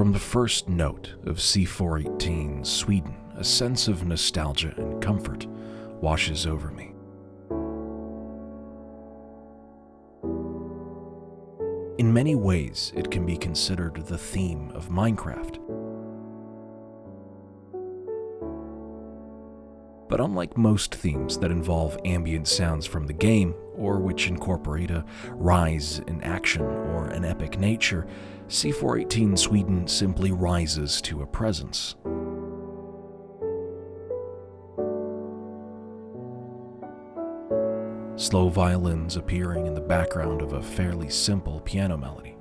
From the first note of C418's Sweden, a sense of nostalgia and comfort washes over me. In many ways, it can be considered the theme of Minecraft. But unlike most themes that involve ambient sounds from the game, or which incorporate a rise in action or an epic nature, C418 Sweden simply rises to a presence. Slow violins appearing in the background of a fairly simple piano melody.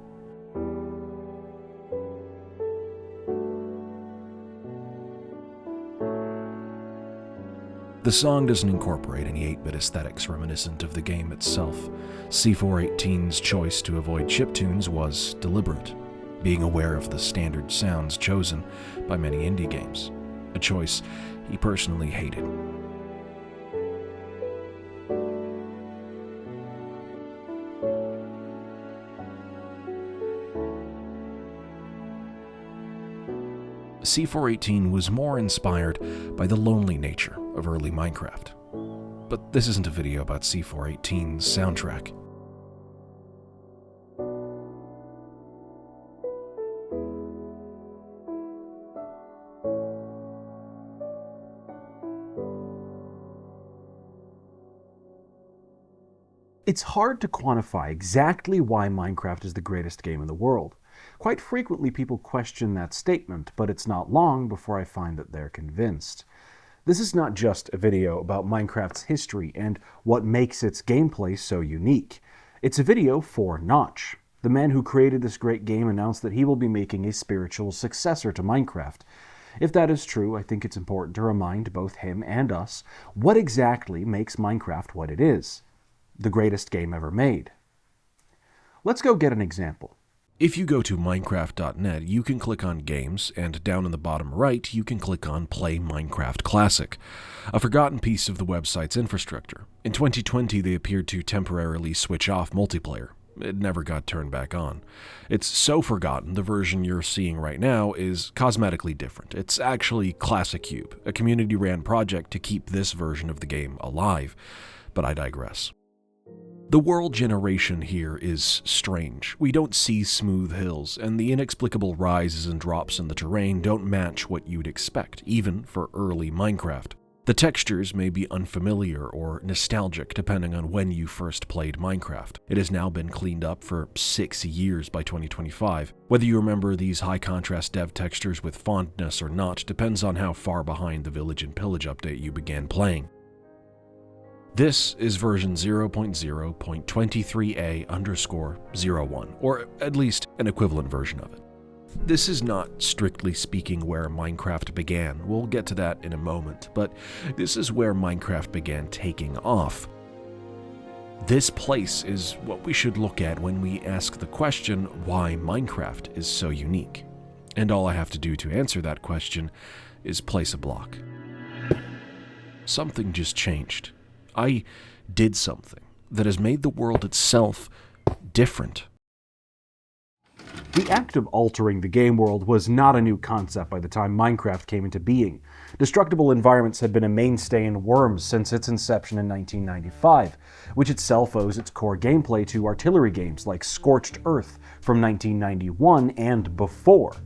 The song doesn't incorporate any 8-bit aesthetics reminiscent of the game itself. C418's choice to avoid chiptunes was deliberate, being aware of the standard sounds chosen by many indie games, a choice he personally hated. C418 was more inspired by the lonely nature of early Minecraft. But this isn't a video about C418's soundtrack. It's hard to quantify exactly why Minecraft is the greatest game in the world. Quite frequently people question that statement, but it's not long before I find that they're convinced. This is not just a video about Minecraft's history and what makes its gameplay so unique. It's a video for Notch. The man who created this great game announced that he will be making a spiritual successor to Minecraft. If that is true, I think it's important to remind both him and us what exactly makes Minecraft what it is. The greatest game ever made. Let's go get an example. If you go to Minecraft.net, you can click on Games, and down in the bottom right, you can click on Play Minecraft Classic, a forgotten piece of the website's infrastructure. In 2020, they appeared to temporarily switch off multiplayer. It never got turned back on. It's so forgotten, the version you're seeing right now is cosmetically different. It's actually Classic Cube, a community-ran project to keep this version of the game alive. But I digress. The world generation here is strange. We don't see smooth hills, and the inexplicable rises and drops in the terrain don't match what you'd expect, even for early Minecraft. The textures may be unfamiliar or nostalgic depending on when you first played Minecraft. It has now been cleaned up for 6 years by 2025. Whether you remember these high-contrast dev textures with fondness or not depends on how far behind the Village and Pillage update you began playing. This is version 0.0.23a_01, or at least an equivalent version of it. This is not, strictly speaking, where Minecraft began. We'll get to that in a moment, but this is where Minecraft began taking off. This place is what we should look at when we ask the question why Minecraft is so unique. And all I have to do to answer that question is place a block. Something just changed. I did something that has made the world itself different. The act of altering the game world was not a new concept by the time Minecraft came into being. Destructible environments had been a mainstay in Worms since its inception in 1995, which itself owes its core gameplay to artillery games like Scorched Earth from 1991 and before.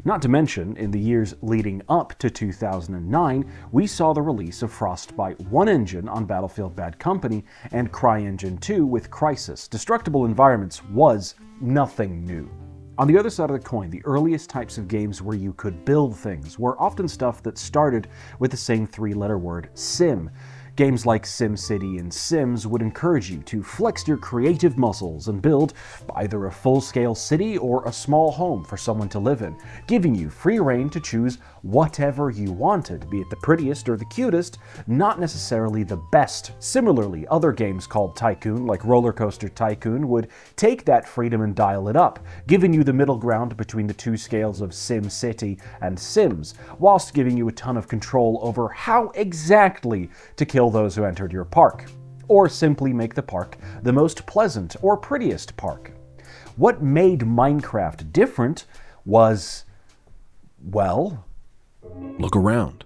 Not to mention, in the years leading up to 2009, we saw the release of Frostbite 1 engine on Battlefield Bad Company and CryEngine 2 with Crysis. Destructible environments was nothing new. On the other side of the coin, the earliest types of games where you could build things were often stuff that started with the same 3-letter word, sim. Games like SimCity and Sims would encourage you to flex your creative muscles and build either a full-scale city or a small home for someone to live in, giving you free reign to choose whatever you wanted, be it the prettiest or the cutest, not necessarily the best. Similarly, other games called Tycoon, like Roller Coaster Tycoon, would take that freedom and dial it up, giving you the middle ground between the two scales of SimCity and Sims, whilst giving you a ton of control over how exactly to kill those who entered your park, or simply make the park the most pleasant or prettiest park. What made Minecraft different was Well? Look around.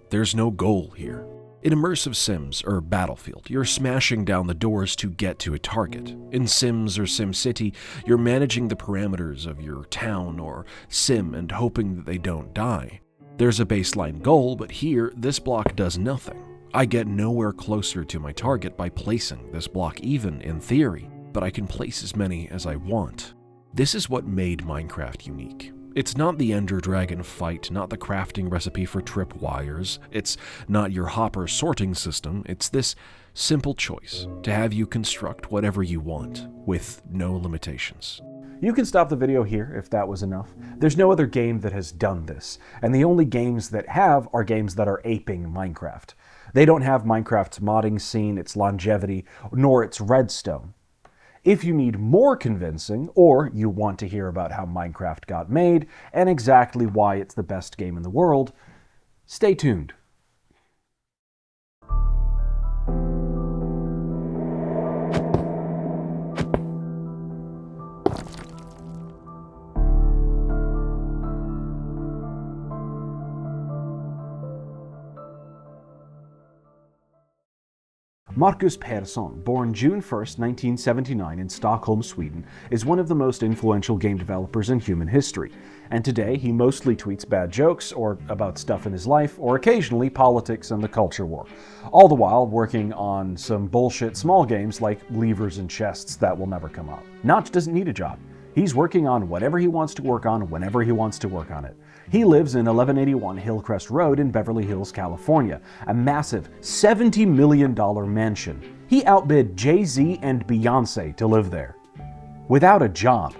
There's no goal here. In immersive Sims or Battlefield, you're smashing down the doors to get to a target. In Sims or SimCity, you're managing the parameters of your town or sim and hoping that they don't die. There's a baseline goal, but here, this block does nothing. I get nowhere closer to my target by placing this block even in theory, but I can place as many as I want. This is what made Minecraft unique. It's not the Ender Dragon fight, not the crafting recipe for tripwires, it's not your hopper sorting system, it's this simple choice to have you construct whatever you want, with no limitations. You can stop the video here if that was enough. There's no other game that has done this, and the only games that have are games that are aping Minecraft. They don't have Minecraft's modding scene, its longevity, nor its redstone. If you need more convincing, or you want to hear about how Minecraft got made, and exactly why it's the best game in the world, stay tuned. Marcus Persson, born June 1st, 1979 in Stockholm, Sweden, is one of the most influential game developers in human history, and today he mostly tweets bad jokes, or about stuff in his life, or occasionally politics and the culture war, all the while working on some bullshit small games like levers and chests that will never come up. Notch doesn't need a job. He's working on whatever he wants to work on whenever he wants to work on it. He lives in 1181 Hillcrest Road in Beverly Hills, California, a massive $70 million mansion. He outbid Jay-Z and Beyonce to live there, without a job.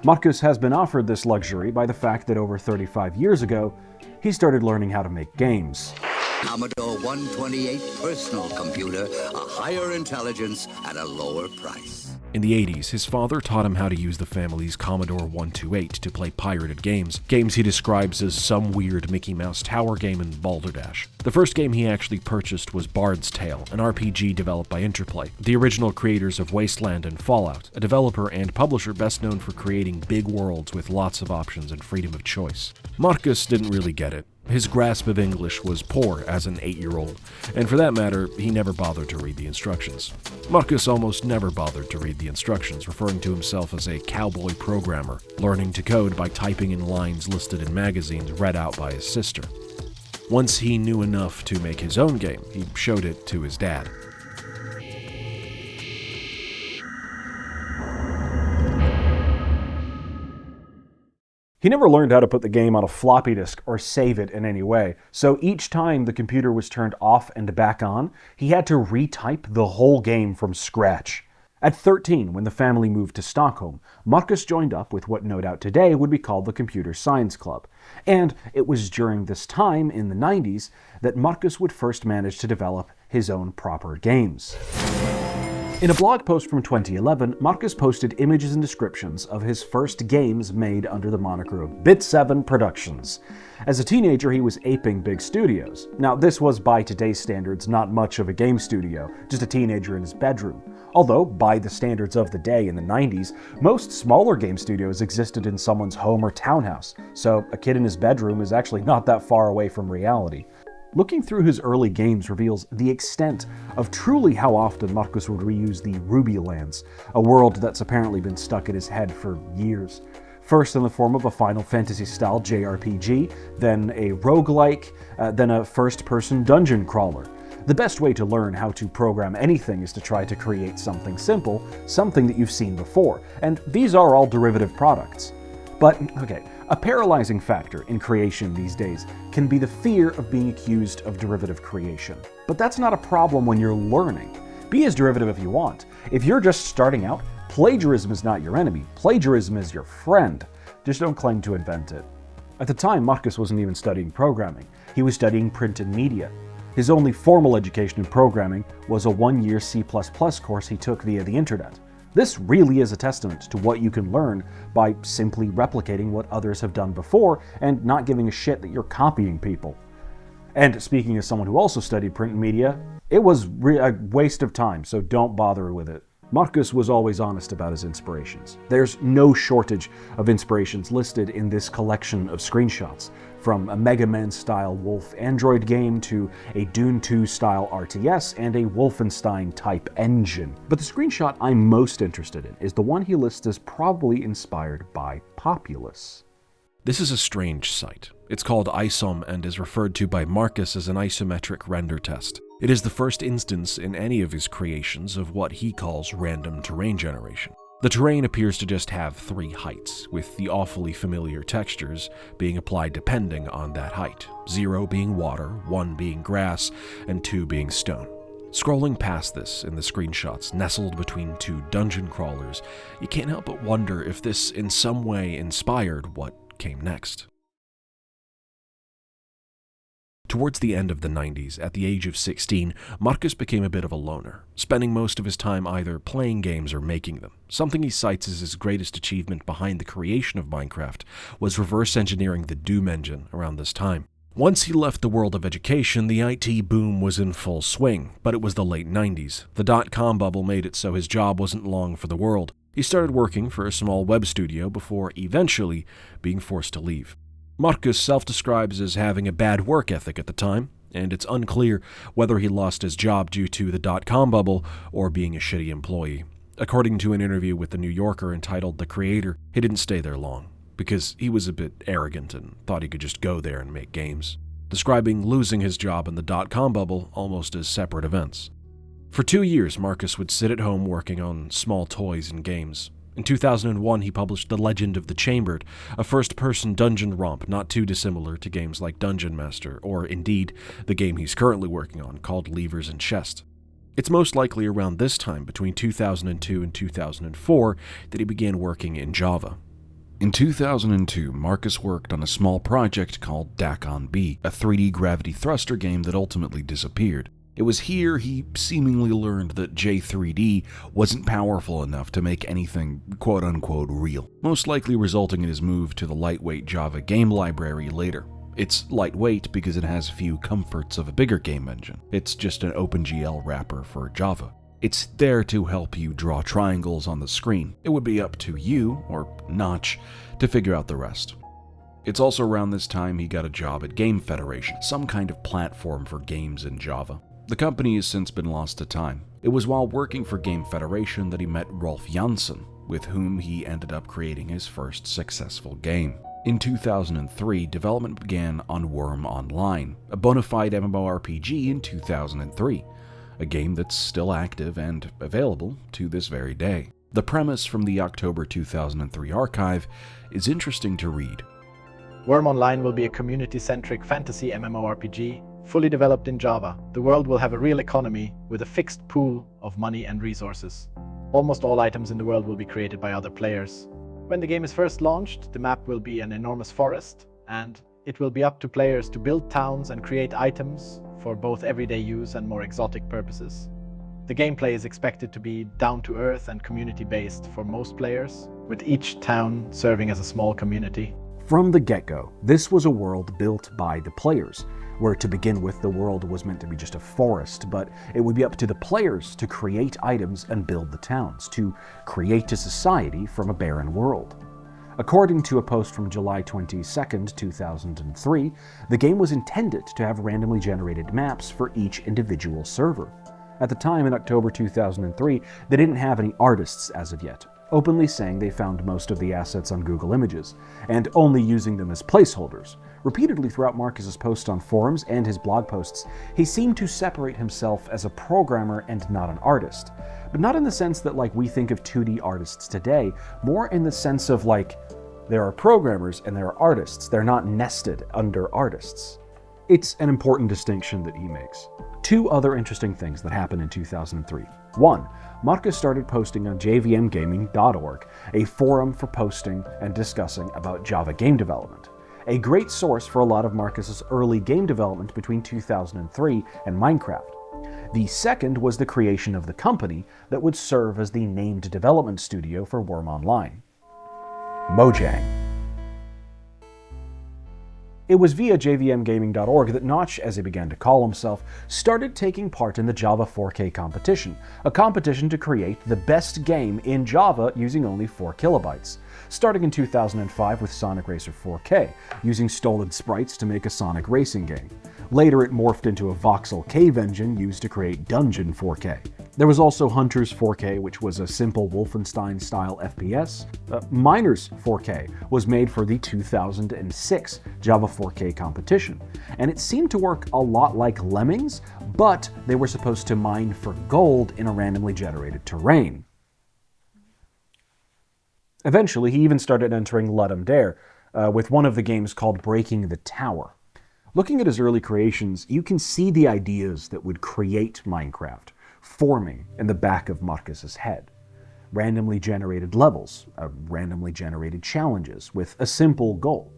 Marcus has been offered this luxury by the fact that over 35 years ago, he started learning how to make games. Commodore 128 personal computer, a higher intelligence at a lower price. In the 80s, his father taught him how to use the family's Commodore 128 to play pirated games he describes as some weird Mickey Mouse tower game and Balderdash. The first game he actually purchased was Bard's Tale, an RPG developed by Interplay, the original creators of Wasteland and Fallout, a developer and publisher best known for creating big worlds with lots of options and freedom of choice. Marcus didn't really get it. His grasp of English was poor as an 8-year-old, and for that matter, he never bothered to read the instructions. Marcus almost never bothered to read the instructions, referring to himself as a cowboy programmer, learning to code by typing in lines listed in magazines read out by his sister. Once he knew enough to make his own game, he showed it to his dad. He never learned how to put the game on a floppy disk or save it in any way, so each time the computer was turned off and back on, he had to retype the whole game from scratch. At 13, when the family moved to Stockholm, Marcus joined up with what no doubt today would be called the Computer Science Club. And it was during this time, in the 90s, that Marcus would first manage to develop his own proper games. In a blog post from 2011, Marcus posted images and descriptions of his first games made under the moniker of Bit 7 Productions. As a teenager, he was aping big studios. Now, this was by today's standards not much of a game studio, just a teenager in his bedroom. Although, by the standards of the day in the 90s, most smaller game studios existed in someone's home or townhouse, so a kid in his bedroom is actually not that far away from reality. Looking through his early games reveals the extent of truly how often Marcus would reuse the Ruby lands, a world that's apparently been stuck in his head for years. First in the form of a Final Fantasy-style JRPG, then a roguelike, then a first-person dungeon crawler. The best way to learn how to program anything is to try to create something simple, something that you've seen before, and these are all derivative products. But, okay, a paralyzing factor in creation these days can be the fear of being accused of derivative creation. But that's not a problem when you're learning. Be as derivative if you want. If you're just starting out, plagiarism is not your enemy. Plagiarism is your friend. Just don't claim to invent it. At the time, Marcus wasn't even studying programming. He was studying print and media. His only formal education in programming was a one-year C++ course he took via the internet. This really is a testament to what you can learn by simply replicating what others have done before and not giving a shit that you're copying people. And speaking as someone who also studied print and media, it was a waste of time, so don't bother with it. Marcus was always honest about his inspirations. There's no shortage of inspirations listed in this collection of screenshots, from a Mega Man-style Wolf Android game to a Dune 2-style RTS and a Wolfenstein-type engine. But the screenshot I'm most interested in is the one he lists as probably inspired by Populous. This is a strange site. It's called ISOM and is referred to by Marcus as an isometric render test. It is the first instance in any of his creations of what he calls random terrain generation. The terrain appears to just have 3 heights, with the awfully familiar textures being applied depending on that height, 0 being water, 1 being grass, and 2 being stone. Scrolling past this in the screenshots nestled between 2 dungeon crawlers, you can't help but wonder if this in some way inspired what came next. Towards the end of the 90s, at the age of 16, Marcus became a bit of a loner, spending most of his time either playing games or making them. Something he cites as his greatest achievement behind the creation of Minecraft was reverse engineering the Doom engine around this time. Once he left the world of education, the IT boom was in full swing, but it was the late 90s. The dot-com bubble made it so his job wasn't long for the world. He started working for a small web studio before eventually being forced to leave. Marcus self-describes as having a bad work ethic at the time, and it's unclear whether he lost his job due to the dot-com bubble or being a shitty employee. According to an interview with The New Yorker entitled The Creator, he didn't stay there long, because he was a bit arrogant and thought he could just go there and make games, describing losing his job in the dot-com bubble almost as separate events. For 2 years, Marcus would sit at home working on small toys and games. In 2001, he published The Legend of the Chambered, a first-person dungeon romp not too dissimilar to games like Dungeon Master, or indeed, the game he's currently working on called Levers and Chest. It's most likely around this time, between 2002 and 2004, that he began working in Java. In 2002, Marcus worked on a small project called Dakon B, a 3D gravity thruster game that ultimately disappeared. It was here he seemingly learned that J3D wasn't powerful enough to make anything quote-unquote real, most likely resulting in his move to the lightweight Java game library later. It's lightweight because it has few comforts of a bigger game engine. It's just an OpenGL wrapper for Java. It's there to help you draw triangles on the screen. It would be up to you, or Notch, to figure out the rest. It's also around this time he got a job at Game Federation, some kind of platform for games in Java. The company has since been lost to time. It was while working for Game Federation that he met Rolf Janssen, with whom he ended up creating his first successful game. In 2003, development began on Worm Online, a bona fide MMORPG in 2003, a game that's still active and available to this very day. The premise from the October 2003 archive is interesting to read. Worm Online will be a community-centric fantasy MMORPG, fully developed in Java. The world will have a real economy with a fixed pool of money and resources. Almost all items in the world will be created by other players. When the game is first launched, the map will be an enormous forest, and it will be up to players to build towns and create items for both everyday use and more exotic purposes. The gameplay is expected to be down-to-earth and community-based for most players, with each town serving as a small community. From the get-go, this was a world built by the players, where to begin with the world was meant to be just a forest, but it would be up to the players to create items and build the towns, to create a society from a barren world. According to a post from July 22nd, 2003, the game was intended to have randomly generated maps for each individual server. At the time, in October 2003, they didn't have any artists as of yet, openly saying they found most of the assets on Google Images, and only using them as placeholders. Repeatedly throughout Marcus's posts on forums and his blog posts, he seemed to separate himself as a programmer and not an artist. But not in the sense that we think of 2D artists today, more in the sense of there are programmers and there are artists. They're not nested under artists. It's an important distinction that he makes. 2 other interesting things that happened in 2003. 1. Marcus started posting on jvmgaming.org, a forum for posting and discussing about Java game development. A great source for a lot of Marcus's early game development between 2003 and Minecraft. The second was the creation of the company that would serve as the named development studio for Worm Online. Mojang. It was via jvmgaming.org that Notch, as he began to call himself, started taking part in the Java 4K competition, a competition to create the best game in Java using only 4 kilobytes. Starting in 2005 with Sonic Racer 4K, using stolen sprites to make a Sonic racing game. Later it morphed into a voxel cave engine used to create Dungeon 4K. There was also Hunters 4K, which was a simple Wolfenstein-style FPS. Miners 4K was made for the 2006 Java 4K competition, and it seemed to work a lot like Lemmings, but they were supposed to mine for gold in a randomly generated terrain. Eventually, he even started entering Ludum Dare, with one of the games called Breaking the Tower. Looking at his early creations, you can see the ideas that would create Minecraft forming in the back of Marcus's head. Randomly generated levels, randomly generated challenges with a simple goal.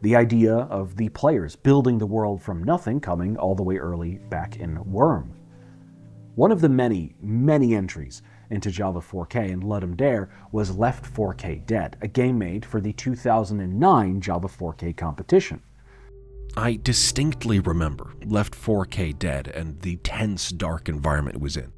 The idea of the players building the world from nothing coming all the way early back in Worm. One of the many, many entries into Java 4K and Ludum Dare was Left 4K Dead, a game made for the 2009 Java 4K competition. I distinctly remember Left 4K Dead and the tense, dark environment it was in.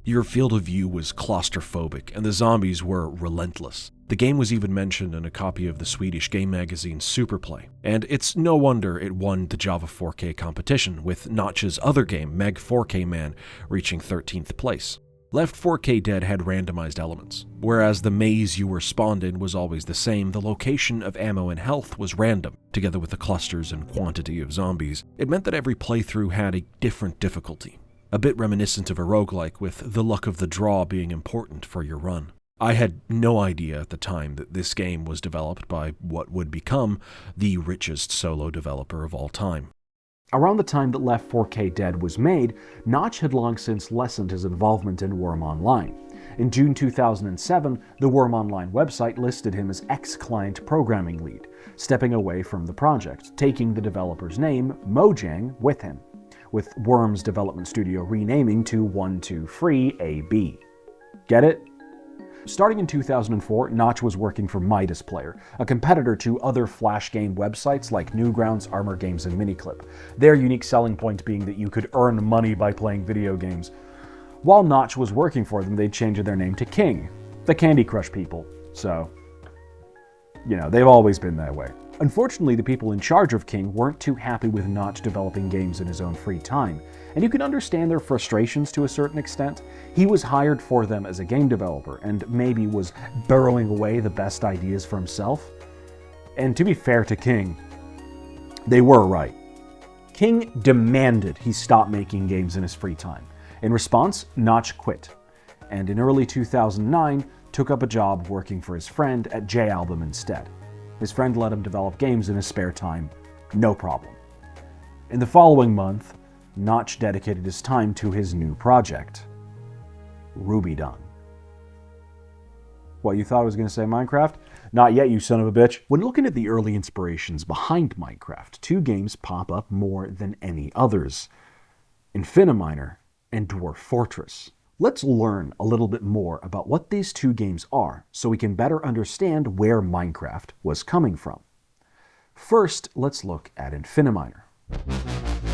Your field of view was claustrophobic, and the zombies were relentless. The game was even mentioned in a copy of the Swedish game magazine Superplay, and it's no wonder it won the Java 4K competition, with Notch's other game, Meg 4K Man, reaching 13th place. Left 4K Dead had randomized elements. Whereas the maze you were spawned in was always the same, the location of ammo and health was random, together with the clusters and quantity of zombies. It meant that every playthrough had a different difficulty, a bit reminiscent of a roguelike, with the luck of the draw being important for your run. I had no idea at the time that this game was developed by what would become the richest solo developer of all time. Around the time that Left 4K Dead was made, Notch had long since lessened his involvement in Worm Online. In June 2007, the Worm Online website listed him as ex-client programming lead, stepping away from the project, taking the developer's name, Mojang, with him, with Worm's development studio renaming to 123 AB. Get it? Starting in 2004, Notch was working for Midas Player, a competitor to other Flash game websites like Newgrounds, Armor Games, and Miniclip, their unique selling point being that you could earn money by playing video games. While Notch was working for them, they'd changed their name to King, the Candy Crush people, so, they've always been that way. Unfortunately, the people in charge of King weren't too happy with Notch developing games in his own free time, and you can understand their frustrations to a certain extent. He was hired for them as a game developer, and maybe was burrowing away the best ideas for himself. And to be fair to King, they were right. King demanded he stop making games in his free time. In response, Notch quit, and in early 2009 took up a job working for his friend at J-Album instead. His friend let him develop games in his spare time, no problem. In the following month, Notch dedicated his time to his new project, RubyDon. What, you thought I was going to say Minecraft? Not yet, you son of a bitch. When looking at the early inspirations behind Minecraft, 2 games pop up more than any others: Infiniminer and Dwarf Fortress. Let's learn a little bit more about what these 2 games are so we can better understand where Minecraft was coming from. First, let's look at Infiniminer.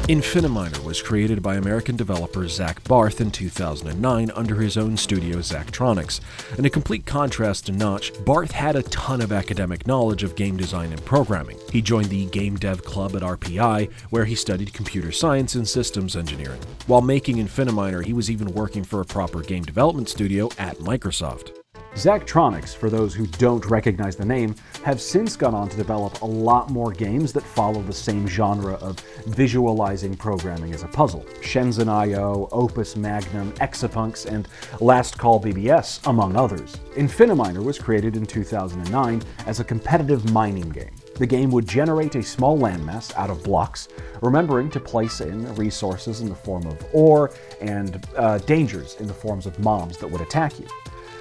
Infiniminer was created by American developer Zach Barth in 2009 under his own studio Zachtronics. In a complete contrast to Notch, Barth had a ton of academic knowledge of game design and programming. He joined the Game Dev Club at RPI, where he studied computer science and systems engineering. While making Infiniminer, he was even working for a proper game development studio at Microsoft. Zachtronics, for those who don't recognize the name, have since gone on to develop a lot more games that follow the same genre of visualizing programming as a puzzle. Shenzhen.io, Opus Magnum, Exapunks, and Last Call BBS, among others. Infiniminer was created in 2009 as a competitive mining game. The game would generate a small landmass out of blocks, remembering to place in resources in the form of ore and dangers in the forms of mobs that would attack you.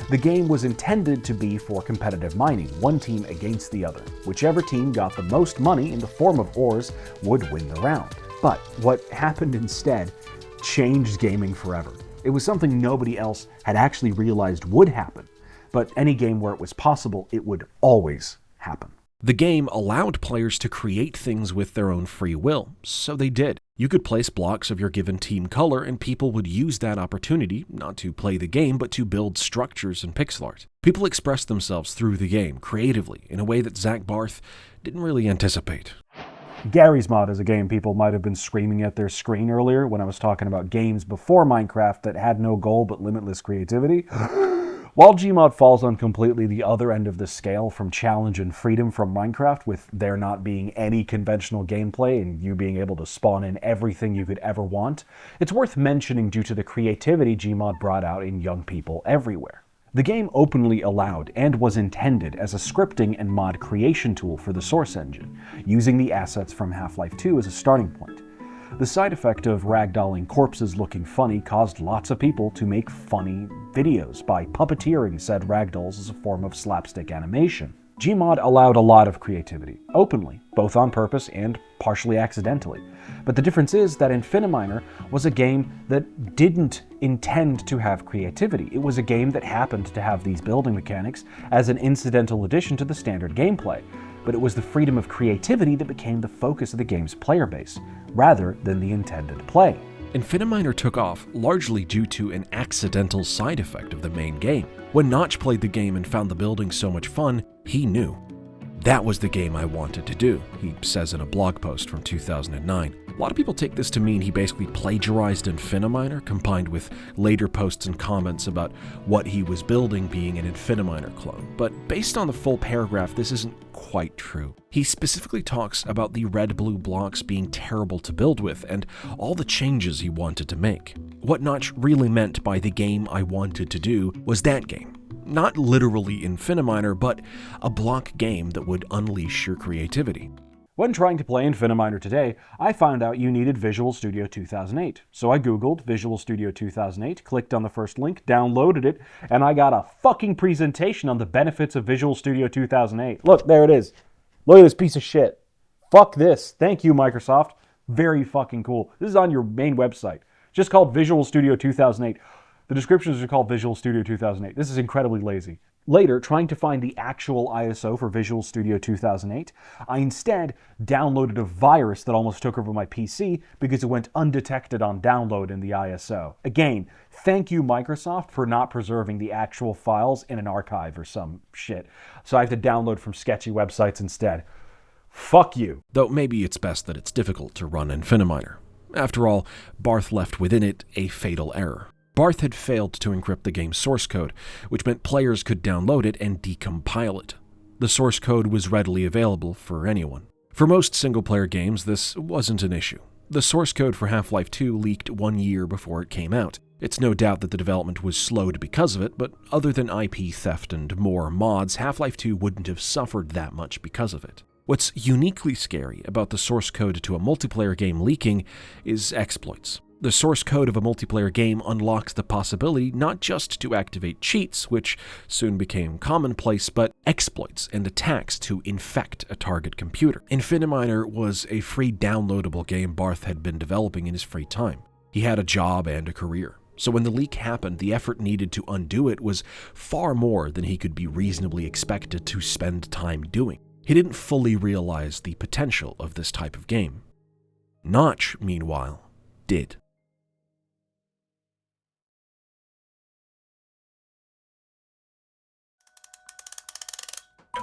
The game was intended to be for competitive mining, one team against the other. Whichever team got the most money in the form of ores would win the round. But what happened instead changed gaming forever. It was something nobody else had actually realized would happen, but any game where it was possible, it would always happen. The game allowed players to create things with their own free will, so they did. You could place blocks of your given team color, and people would use that opportunity, not to play the game, but to build structures in pixel art. People expressed themselves through the game, creatively, in a way that Zach Barth didn't really anticipate. Garry's Mod is a game people might have been screaming at their screen earlier when I was talking about games before Minecraft that had no goal but limitless creativity. While Gmod falls on completely the other end of the scale from challenge and freedom from Minecraft, with there not being any conventional gameplay and you being able to spawn in everything you could ever want, it's worth mentioning due to the creativity Gmod brought out in young people everywhere. The game openly allowed and was intended as a scripting and mod creation tool for the source engine, using the assets from Half-Life 2 as a starting point. The side effect of ragdolling corpses looking funny caused lots of people to make funny videos by puppeteering said ragdolls as a form of slapstick animation. Gmod allowed a lot of creativity, openly, both on purpose and partially accidentally. But the difference is that Infiniminer was a game that didn't intend to have creativity. It was a game that happened to have these building mechanics as an incidental addition to the standard gameplay. But it was the freedom of creativity that became the focus of the game's player base, rather than the intended play. Infiniminer took off largely due to an accidental side effect of the main game. When Notch played the game and found the building so much fun, he knew. That was the game I wanted to do, he says in a blog post from 2009. A lot of people take this to mean he basically plagiarized Infiniminer, combined with later posts and comments about what he was building being an Infiniminer clone. But based on the full paragraph, this isn't quite true. He specifically talks about the red-blue blocks being terrible to build with and all the changes he wanted to make. What Notch really meant by the game I wanted to do was that game. Not literally Infiniminer, but a block game that would unleash your creativity. When trying to play Infiniminer today, I found out you needed Visual Studio 2008. So I googled Visual Studio 2008, clicked on the first link, downloaded it, and I got a fucking presentation on the benefits of Visual Studio 2008. Look, there it is. Look at this piece of shit. Fuck this. Thank you, Microsoft. Very fucking cool. This is on your main website. Just called Visual Studio 2008. The descriptions are called Visual Studio 2008. This is incredibly lazy. Later, trying to find the actual ISO for Visual Studio 2008, I instead downloaded a virus that almost took over my PC because it went undetected on download in the ISO. Again, thank you, Microsoft, for not preserving the actual files in an archive or some shit. So I have to download from sketchy websites instead. Fuck you. Though maybe it's best that it's difficult to run Infiniminer. After all, Barth left within it a fatal error. Barth had failed to encrypt the game's source code, which meant players could download it and decompile it. The source code was readily available for anyone. For most single-player games, this wasn't an issue. The source code for Half-Life 2 leaked 1 year before it came out. It's no doubt that the development was slowed because of it, but other than IP theft and more mods, Half-Life 2 wouldn't have suffered that much because of it. What's uniquely scary about the source code to a multiplayer game leaking is exploits. The source code of a multiplayer game unlocks the possibility not just to activate cheats, which soon became commonplace, but exploits and attacks to infect a target computer. Infiniminer was a free downloadable game Barth had been developing in his free time. He had a job and a career. So when the leak happened, the effort needed to undo it was far more than he could be reasonably expected to spend time doing. He didn't fully realize the potential of this type of game. Notch, meanwhile, did.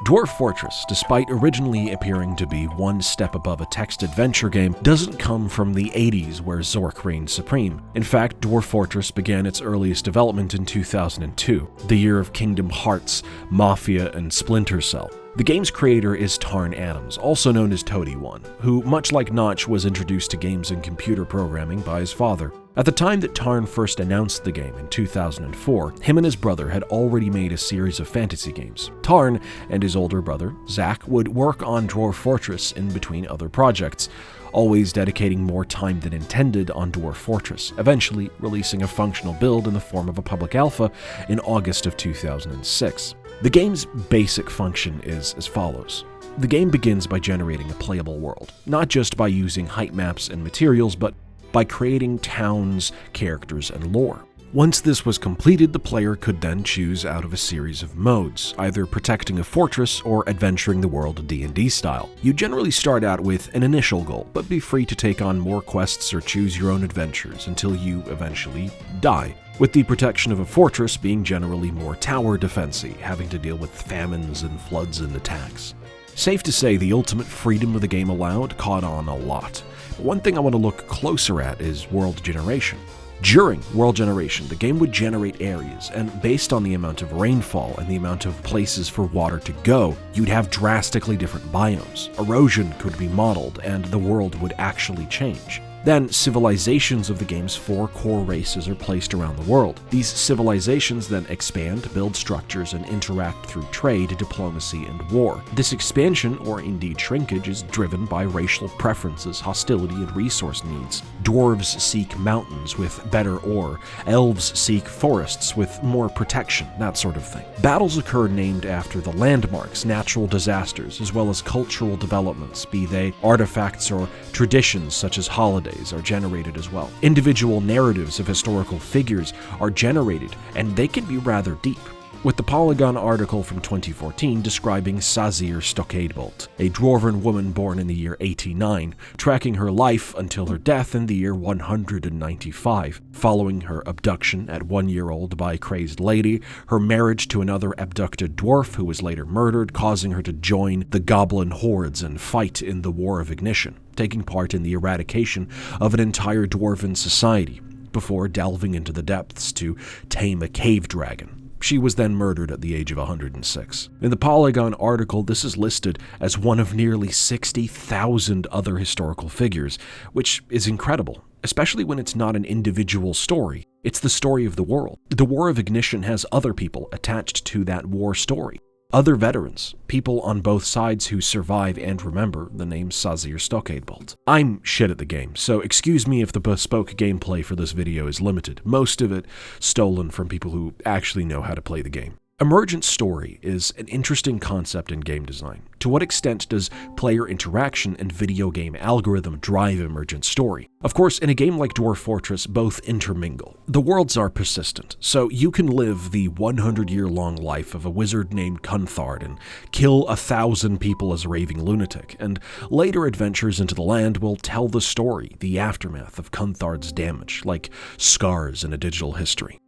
Dwarf Fortress, despite originally appearing to be one step above a text adventure game, doesn't come from the 80s where Zork reigned supreme. In fact, Dwarf Fortress began its earliest development in 2002, the year of Kingdom Hearts, Mafia, and Splinter Cell. The game's creator is Tarn Adams, also known as Toady One, who, much like Notch, was introduced to games and computer programming by his father. At the time that Tarn first announced the game in 2004, him and his brother had already made a series of fantasy games. Tarn and his older brother, Zach, would work on Dwarf Fortress in between other projects, always dedicating more time than intended on Dwarf Fortress, eventually releasing a functional build in the form of a public alpha in August of 2006. The game's basic function is as follows. The game begins by generating a playable world, not just by using height maps and materials, but by creating towns, characters, and lore. Once this was completed, the player could then choose out of a series of modes, either protecting a fortress or adventuring the world D&D style. You generally start out with an initial goal, but be free to take on more quests or choose your own adventures until you eventually die, with the protection of a fortress being generally more tower defensy, having to deal with famines and floods and attacks. Safe to say, the ultimate freedom of the game allowed caught on a lot. One thing I want to look closer at is world generation. During world generation, the game would generate areas, and based on the amount of rainfall and the amount of places for water to go, you'd have drastically different biomes. Erosion could be modeled, and the world would actually change. Then, civilizations of the game's 4 core races are placed around the world. These civilizations then expand, build structures, and interact through trade, diplomacy, and war. This expansion, or indeed shrinkage, is driven by racial preferences, hostility, and resource needs. Dwarves seek mountains with better ore, elves seek forests with more protection, that sort of thing. Battles occur named after the landmarks, natural disasters, as well as cultural developments, be they artifacts or traditions such as holidays, are generated as well. Individual narratives of historical figures are generated, and they can be rather deep. With the Polygon article from 2014 describing Sazir Stockadebolt, a dwarven woman born in the year 89, tracking her life until her death in the year 195, following her abduction at 1-year-old by a crazed lady, her marriage to another abducted dwarf who was later murdered, causing her to join the goblin hordes and fight in the War of Ignition, taking part in the eradication of an entire dwarven society, before delving into the depths to tame a cave dragon. She was then murdered at the age of 106. In the Polygon article, this is listed as one of nearly 60,000 other historical figures, which is incredible, especially when it's not an individual story. It's the story of the world. The War of Ignition has other people attached to that war story. Other veterans, people on both sides who survive and remember the name Sazir Stockadebolt. I'm shit at the game, so excuse me if the bespoke gameplay for this video is limited, most of it stolen from people who actually know how to play the game. Emergent story is an interesting concept in game design. To what extent does player interaction and video game algorithm drive emergent story? Of course, in a game like Dwarf Fortress, both intermingle. The worlds are persistent, so you can live the 100-year-long life of a wizard named Cunthard and kill 1,000 people as a raving lunatic, and later adventures into the land will tell the story, the aftermath of Cunthard's damage, like scars in a digital history.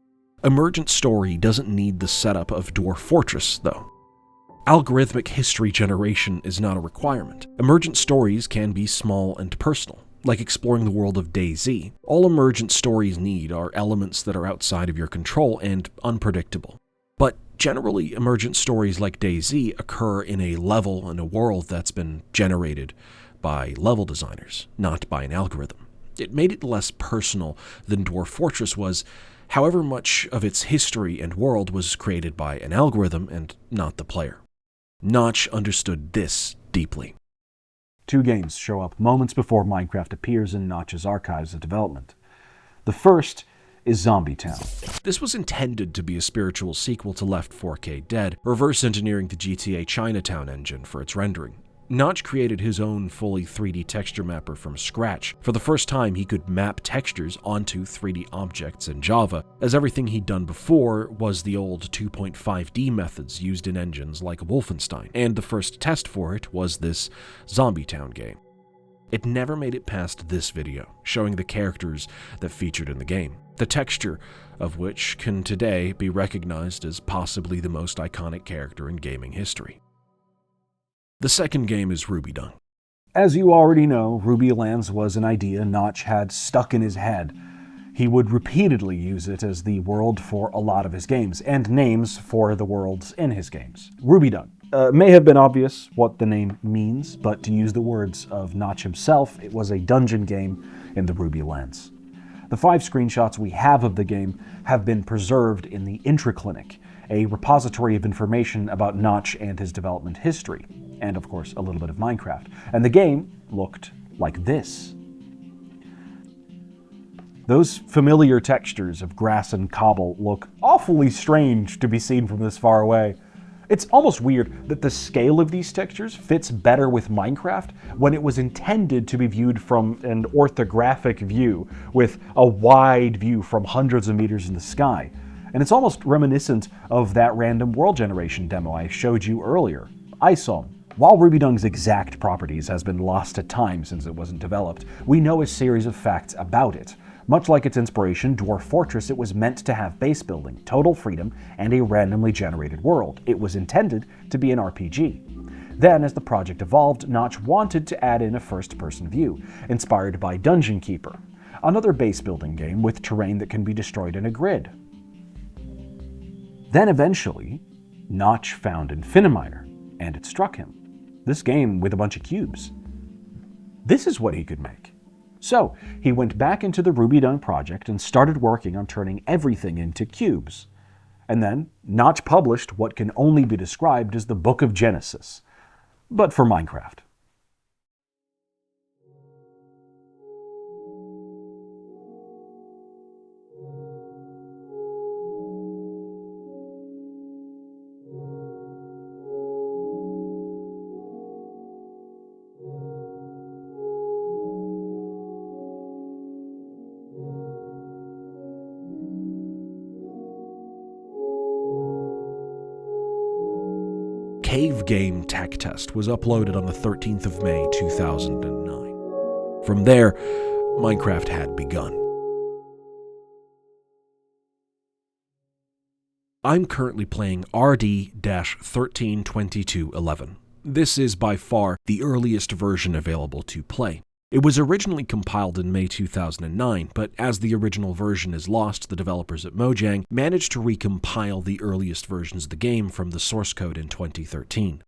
Emergent story doesn't need the setup of Dwarf Fortress, though. Algorithmic history generation is not a requirement. Emergent stories can be small and personal, like exploring the world of DayZ. All emergent stories need are elements that are outside of your control and unpredictable. But generally, emergent stories like DayZ occur in a level and a world that's been generated by level designers, not by an algorithm. It made it less personal than Dwarf Fortress was. However, much of its history and world was created by an algorithm and not the player. Notch understood this deeply. 2 games show up moments before Minecraft appears in Notch's archives of development. The first is Zombie Town. This was intended to be a spiritual sequel to Left 4K Dead, reverse engineering the GTA Chinatown engine for its rendering. Notch created his own fully 3D texture mapper from scratch. For the first time, he could map textures onto 3D objects in Java, as everything he'd done before was the old 2.5D methods used in engines like Wolfenstein, and the first test for it was this Zombie Town game. It never made it past this video, showing the characters that featured in the game, the texture of which can today be recognized as possibly the most iconic character in gaming history. The second game is RubyDung. As you already know, Rubylands was an idea Notch had stuck in his head. He would repeatedly use it as the world for a lot of his games, and names for the worlds in his games. RubyDung. May have been obvious what the name means, but to use the words of Notch himself, it was a dungeon game in the Rubylands. The 5 screenshots we have of the game have been preserved in the Intraclinic, a repository of information about Notch and his development history, and of course a little bit of Minecraft. And the game looked like this. Those familiar textures of grass and cobble look awfully strange to be seen from this far away. It's almost weird that the scale of these textures fits better with Minecraft when it was intended to be viewed from an orthographic view, with a wide view from hundreds of meters in the sky. And it's almost reminiscent of that random world generation demo I showed you earlier, ISOM. While RubyDung's exact properties has been lost to time since it wasn't developed, we know a series of facts about it. Much like its inspiration, Dwarf Fortress, it was meant to have base building, total freedom, and a randomly generated world. It was intended to be an RPG. Then, as the project evolved, Notch wanted to add in a first-person view, inspired by Dungeon Keeper, another base building game with terrain that can be destroyed in a grid. Then eventually, Notch found Infiniminer, and it struck him. This game with a bunch of cubes. This is what he could make. So, he went back into the RubyDung project and started working on turning everything into cubes. And then, Notch published what can only be described as the Book of Genesis, but for Minecraft. Cave Game Tech Test was uploaded on the 13th of May 2009. From there, Minecraft had begun. I'm currently playing RD-132211. This is by far the earliest version available to play. It was originally compiled in May 2009, but as the original version is lost, the developers at Mojang managed to recompile the earliest versions of the game from the source code in 2013.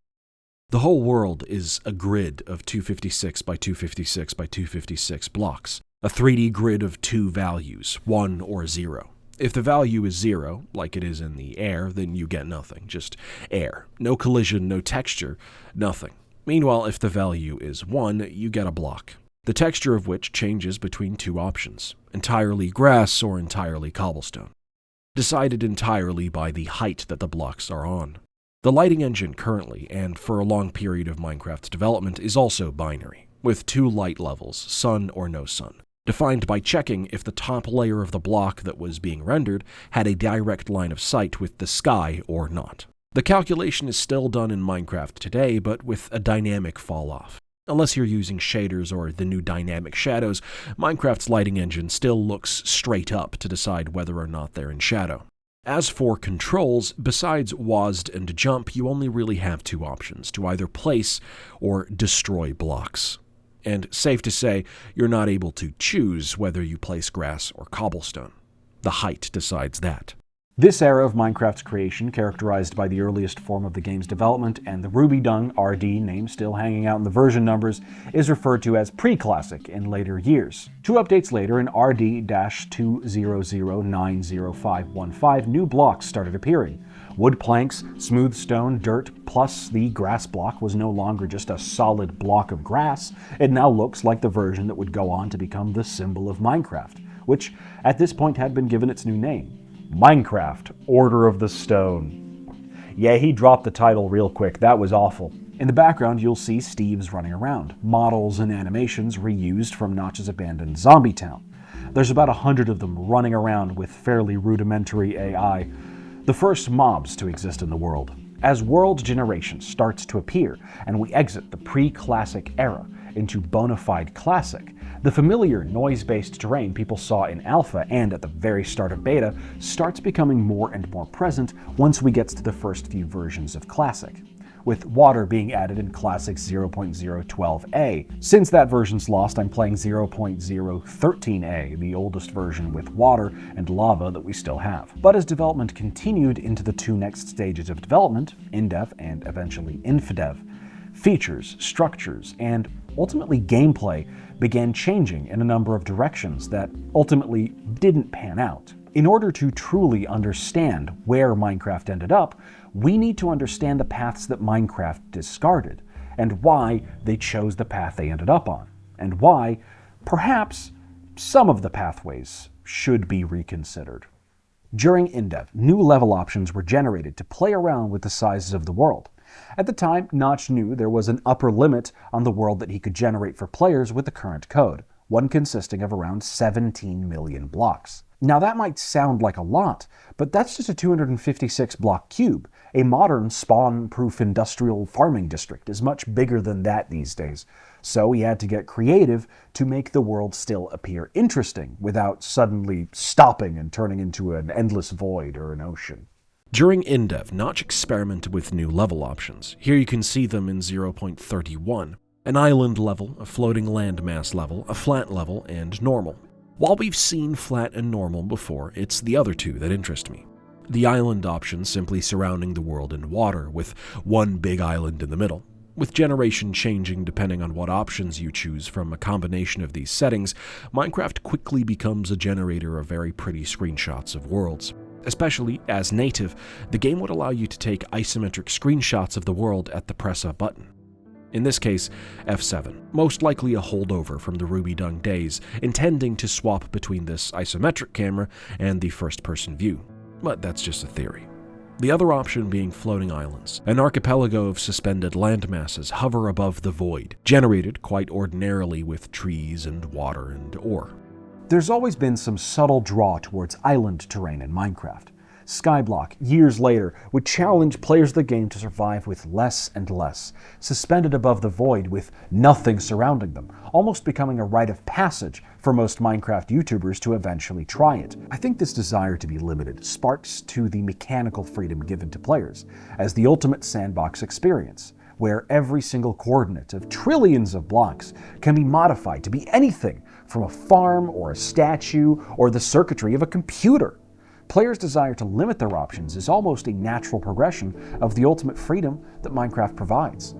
The whole world is a grid of 256 by 256 by 256 blocks, a 3D grid of two values, 1 or 0. If the value is 0, like it is in the air, then you get nothing, just air. No collision, no texture, nothing. Meanwhile, if the value is 1, you get a block, the texture of which changes between two options, entirely grass or entirely cobblestone, decided entirely by the height that the blocks are on. The lighting engine currently, and for a long period of Minecraft's development, is also binary, with two light levels, sun or no sun, defined by checking if the top layer of the block that was being rendered had a direct line of sight with the sky or not. The calculation is still done in Minecraft today, but with a dynamic fall-off. Unless you're using shaders or the new dynamic shadows, Minecraft's lighting engine still looks straight up to decide whether or not they're in shadow. As for controls, besides WASD and jump, you only really have two options, to either place or destroy blocks. And safe to say, you're not able to choose whether you place grass or cobblestone. The height decides that. This era of Minecraft's creation, characterized by the earliest form of the game's development and the RubyDung RD name still hanging out in the version numbers, is referred to as pre-classic in later years. Two updates later, in RD-200905515, new blocks started appearing. Wood planks, smooth stone, dirt, plus the grass block was no longer just a solid block of grass. It now looks like the version that would go on to become the symbol of Minecraft, which at this point had been given its new name. Minecraft, Order of the Stone. Yeah, he dropped the title real quick. That was awful. In the background, you'll see Steve's running around, models and animations reused from Notch's abandoned zombie town. There's about 100 of them running around with fairly rudimentary AI, the first mobs to exist in the world. As world generation starts to appear, and we exit the pre-classic era into bona fide classic, the familiar noise-based terrain people saw in alpha and at the very start of beta starts becoming more and more present once we get to the first few versions of classic, with water being added in classic 0.012a. Since that version's lost, I'm playing 0.013a, the oldest version with water and lava that we still have. But as development continued into the two next stages of development, InDev and eventually InfDev, features, structures, and ultimately gameplay began changing in a number of directions that ultimately didn't pan out. In order to truly understand where Minecraft ended up, we need to understand the paths that Minecraft discarded, and why they chose the path they ended up on, and why, perhaps, some of the pathways should be reconsidered. During InDev, new level options were generated to play around with the sizes of the world. At the time, Notch knew there was an upper limit on the world that he could generate for players with the current code, one consisting of around 17 million blocks. Now that might sound like a lot, but that's just a 256 block cube. A modern spawn-proof industrial farming district is much bigger than that these days, so he had to get creative to make the world still appear interesting without suddenly stopping and turning into an endless void or an ocean. During InDev, Notch experimented with new level options. Here you can see them in 0.31. An island level, a floating landmass level, a flat level, and normal. While we've seen flat and normal before, it's the other two that interest me. The island option simply surrounding the world in water, with one big island in the middle. With generation changing depending on what options you choose from a combination of these settings, Minecraft quickly becomes a generator of very pretty screenshots of worlds. Especially, as native, the game would allow you to take isometric screenshots of the world at the press of a button. In this case, F7, most likely a holdover from the Ruby Dung days, intending to swap between this isometric camera and the first-person view. But that's just a theory. The other option being floating islands. An archipelago of suspended landmasses hover above the void, generated quite ordinarily with trees and water and ore. There's always been some subtle draw towards island terrain in Minecraft. Skyblock, years later, would challenge players of the game to survive with less and less, suspended above the void with nothing surrounding them, almost becoming a rite of passage for most Minecraft YouTubers to eventually try it. I think this desire to be limited sparks to the mechanical freedom given to players, as the ultimate sandbox experience, where every single coordinate of trillions of blocks can be modified to be anything from a farm or a statue or the circuitry of a computer. Players' desire to limit their options is almost a natural progression of the ultimate freedom that Minecraft provides.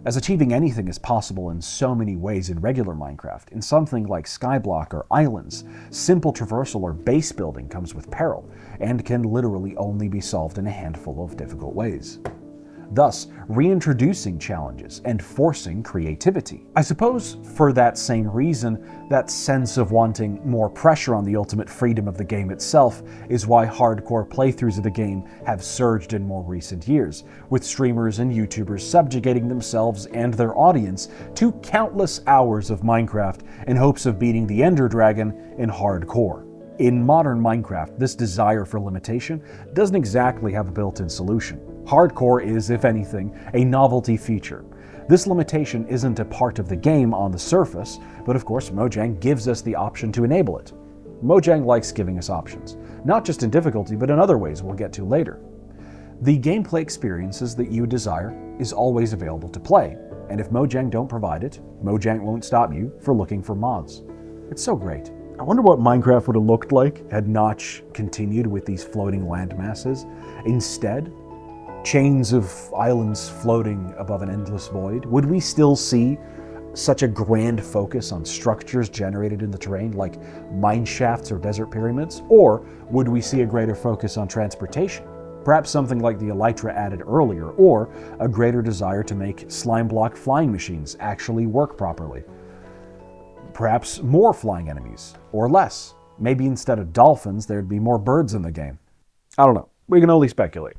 As achieving anything is possible in so many ways in regular Minecraft, in something like Skyblock or Islands, simple traversal or base building comes with peril, and can literally only be solved in a handful of difficult ways, thus reintroducing challenges and forcing creativity. I suppose for that same reason, that sense of wanting more pressure on the ultimate freedom of the game itself is why hardcore playthroughs of the game have surged in more recent years, with streamers and YouTubers subjugating themselves and their audience to countless hours of Minecraft in hopes of beating the Ender Dragon in hardcore. In modern Minecraft, this desire for limitation doesn't exactly have a built-in solution. Hardcore is, if anything, a novelty feature. This limitation isn't a part of the game on the surface, but of course Mojang gives us the option to enable it. Mojang likes giving us options, not just in difficulty, but in other ways we'll get to later. The gameplay experiences that you desire is always available to play, and if Mojang don't provide it, Mojang won't stop you for looking for mods. It's so great. I wonder what Minecraft would have looked like had Notch continued with these floating land masses. Instead, chains of islands floating above an endless void. Would we still see such a grand focus on structures generated in the terrain like mine shafts or desert pyramids? Or would we see a greater focus on transportation? Perhaps something like the elytra added earlier, or a greater desire to make slime block flying machines actually work properly. Perhaps more flying enemies, or less. Maybe instead of dolphins, there'd be more birds in the game. I don't know. We can only speculate.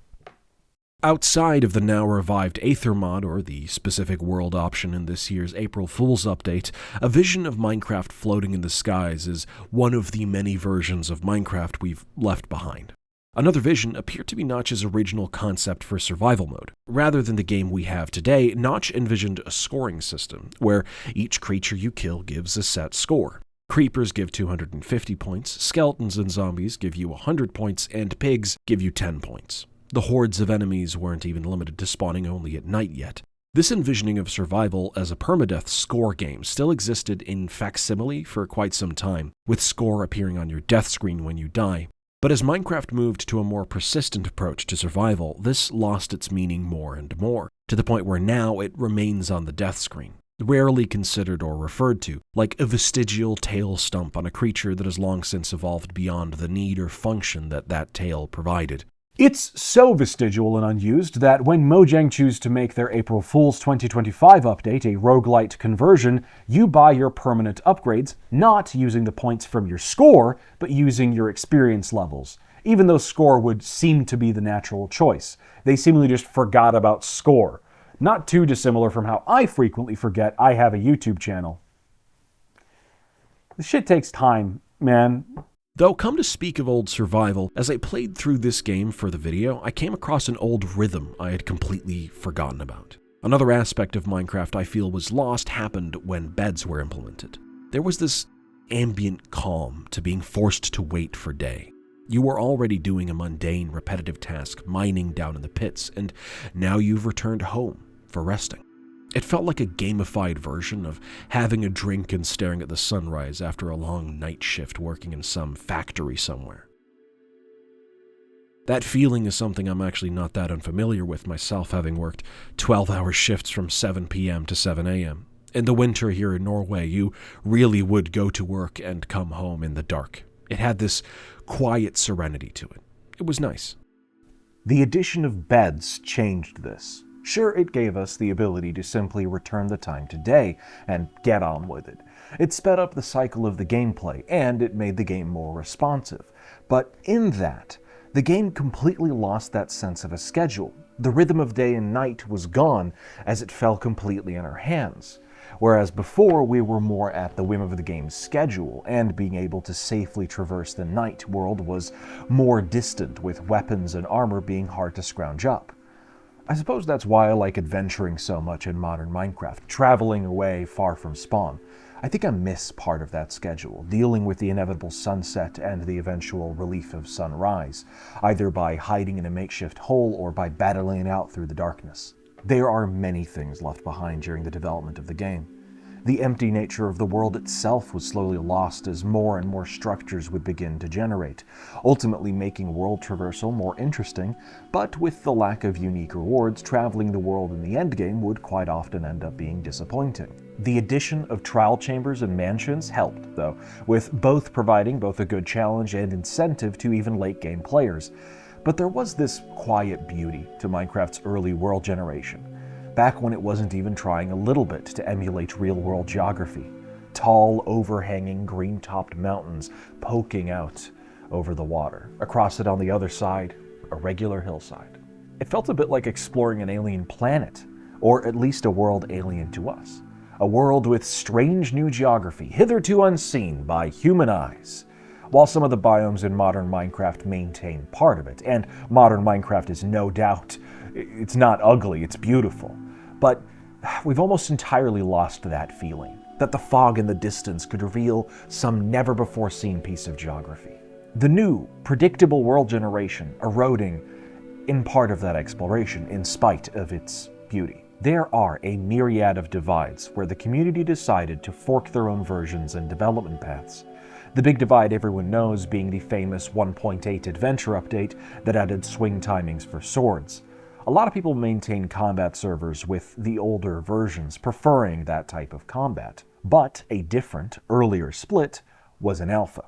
Outside of the now revived Aether mod, or the specific world option in this year's April Fool's update, a vision of Minecraft floating in the skies is one of the many versions of Minecraft we've left behind. Another vision appeared to be Notch's original concept for survival mode. Rather than the game we have today, Notch envisioned a scoring system, where each creature you kill gives a set score. Creepers give 250 points, skeletons and zombies give you 100 points, and pigs give you 10 points. The hordes of enemies weren't even limited to spawning only at night yet. This envisioning of survival as a permadeath score game still existed in facsimile for quite some time, with score appearing on your death screen when you die. But as Minecraft moved to a more persistent approach to survival, this lost its meaning more and more, to the point where now it remains on the death screen, rarely considered or referred to, like a vestigial tail stump on a creature that has long since evolved beyond the need or function that tail provided. It's so vestigial and unused that when Mojang choose to make their April Fool's 2025 update a roguelite conversion, you buy your permanent upgrades not using the points from your score, but using your experience levels. even though score would seem to be the natural choice. They seemingly just forgot about score. Not too dissimilar from how I frequently forget I have a YouTube channel. This shit takes time, man. Though, come to speak of old survival, as I played through this game for the video, I came across an old rhythm I had completely forgotten about. Another aspect of Minecraft I feel was lost happened when beds were implemented. There was this ambient calm to being forced to wait for day. You were already doing a mundane, repetitive task, mining down in the pits, and now you've returned home for resting. It felt like a gamified version of having a drink and staring at the sunrise after a long night shift working in some factory somewhere. That feeling is something I'm actually not that unfamiliar with myself, having worked 12-hour shifts from 7 p.m. to 7 a.m. In the winter here in Norway, you really would go to work and come home in the dark. It had this quiet serenity to it. It was nice. The addition of beds changed this. Sure, it gave us the ability to simply return the time to day and get on with it. It sped up the cycle of the gameplay, and it made the game more responsive. But in that, the game completely lost that sense of a schedule. The rhythm of day and night was gone as it fell completely in our hands. Whereas before, we were more at the whim of the game's schedule, and being able to safely traverse the night world was more distant, with weapons and armor being hard to scrounge up. I suppose that's why I like adventuring so much in modern Minecraft, traveling away far from spawn. I think I miss part of that schedule, dealing with the inevitable sunset and the eventual relief of sunrise, either by hiding in a makeshift hole or by battling it out through the darkness. There are many things left behind during the development of the game. The empty nature of the world itself was slowly lost as more and more structures would begin to generate, ultimately making world traversal more interesting, but with the lack of unique rewards, traveling the world in the endgame would quite often end up being disappointing. The addition of trial chambers and mansions helped, though, with both providing both a good challenge and incentive to even late-game players. But there was this quiet beauty to Minecraft's early world generation, back when it wasn't even trying a little bit to emulate real-world geography. Tall, overhanging, green-topped mountains poking out over the water. Across it on the other side, a regular hillside. It felt a bit like exploring an alien planet, or at least a world alien to us. A world with strange new geography, hitherto unseen by human eyes. While some of the biomes in modern Minecraft maintain part of it, and modern Minecraft is no doubt, it's not ugly, it's beautiful. But we've almost entirely lost that feeling, that the fog in the distance could reveal some never-before-seen piece of geography. The new, predictable world generation eroding in part of that exploration in spite of its beauty. There are a myriad of divides where the community decided to fork their own versions and development paths. The big divide everyone knows being the famous 1.8 adventure update that added swing timings for swords. A lot of people maintain combat servers with the older versions, preferring that type of combat. But a different, earlier split was an alpha.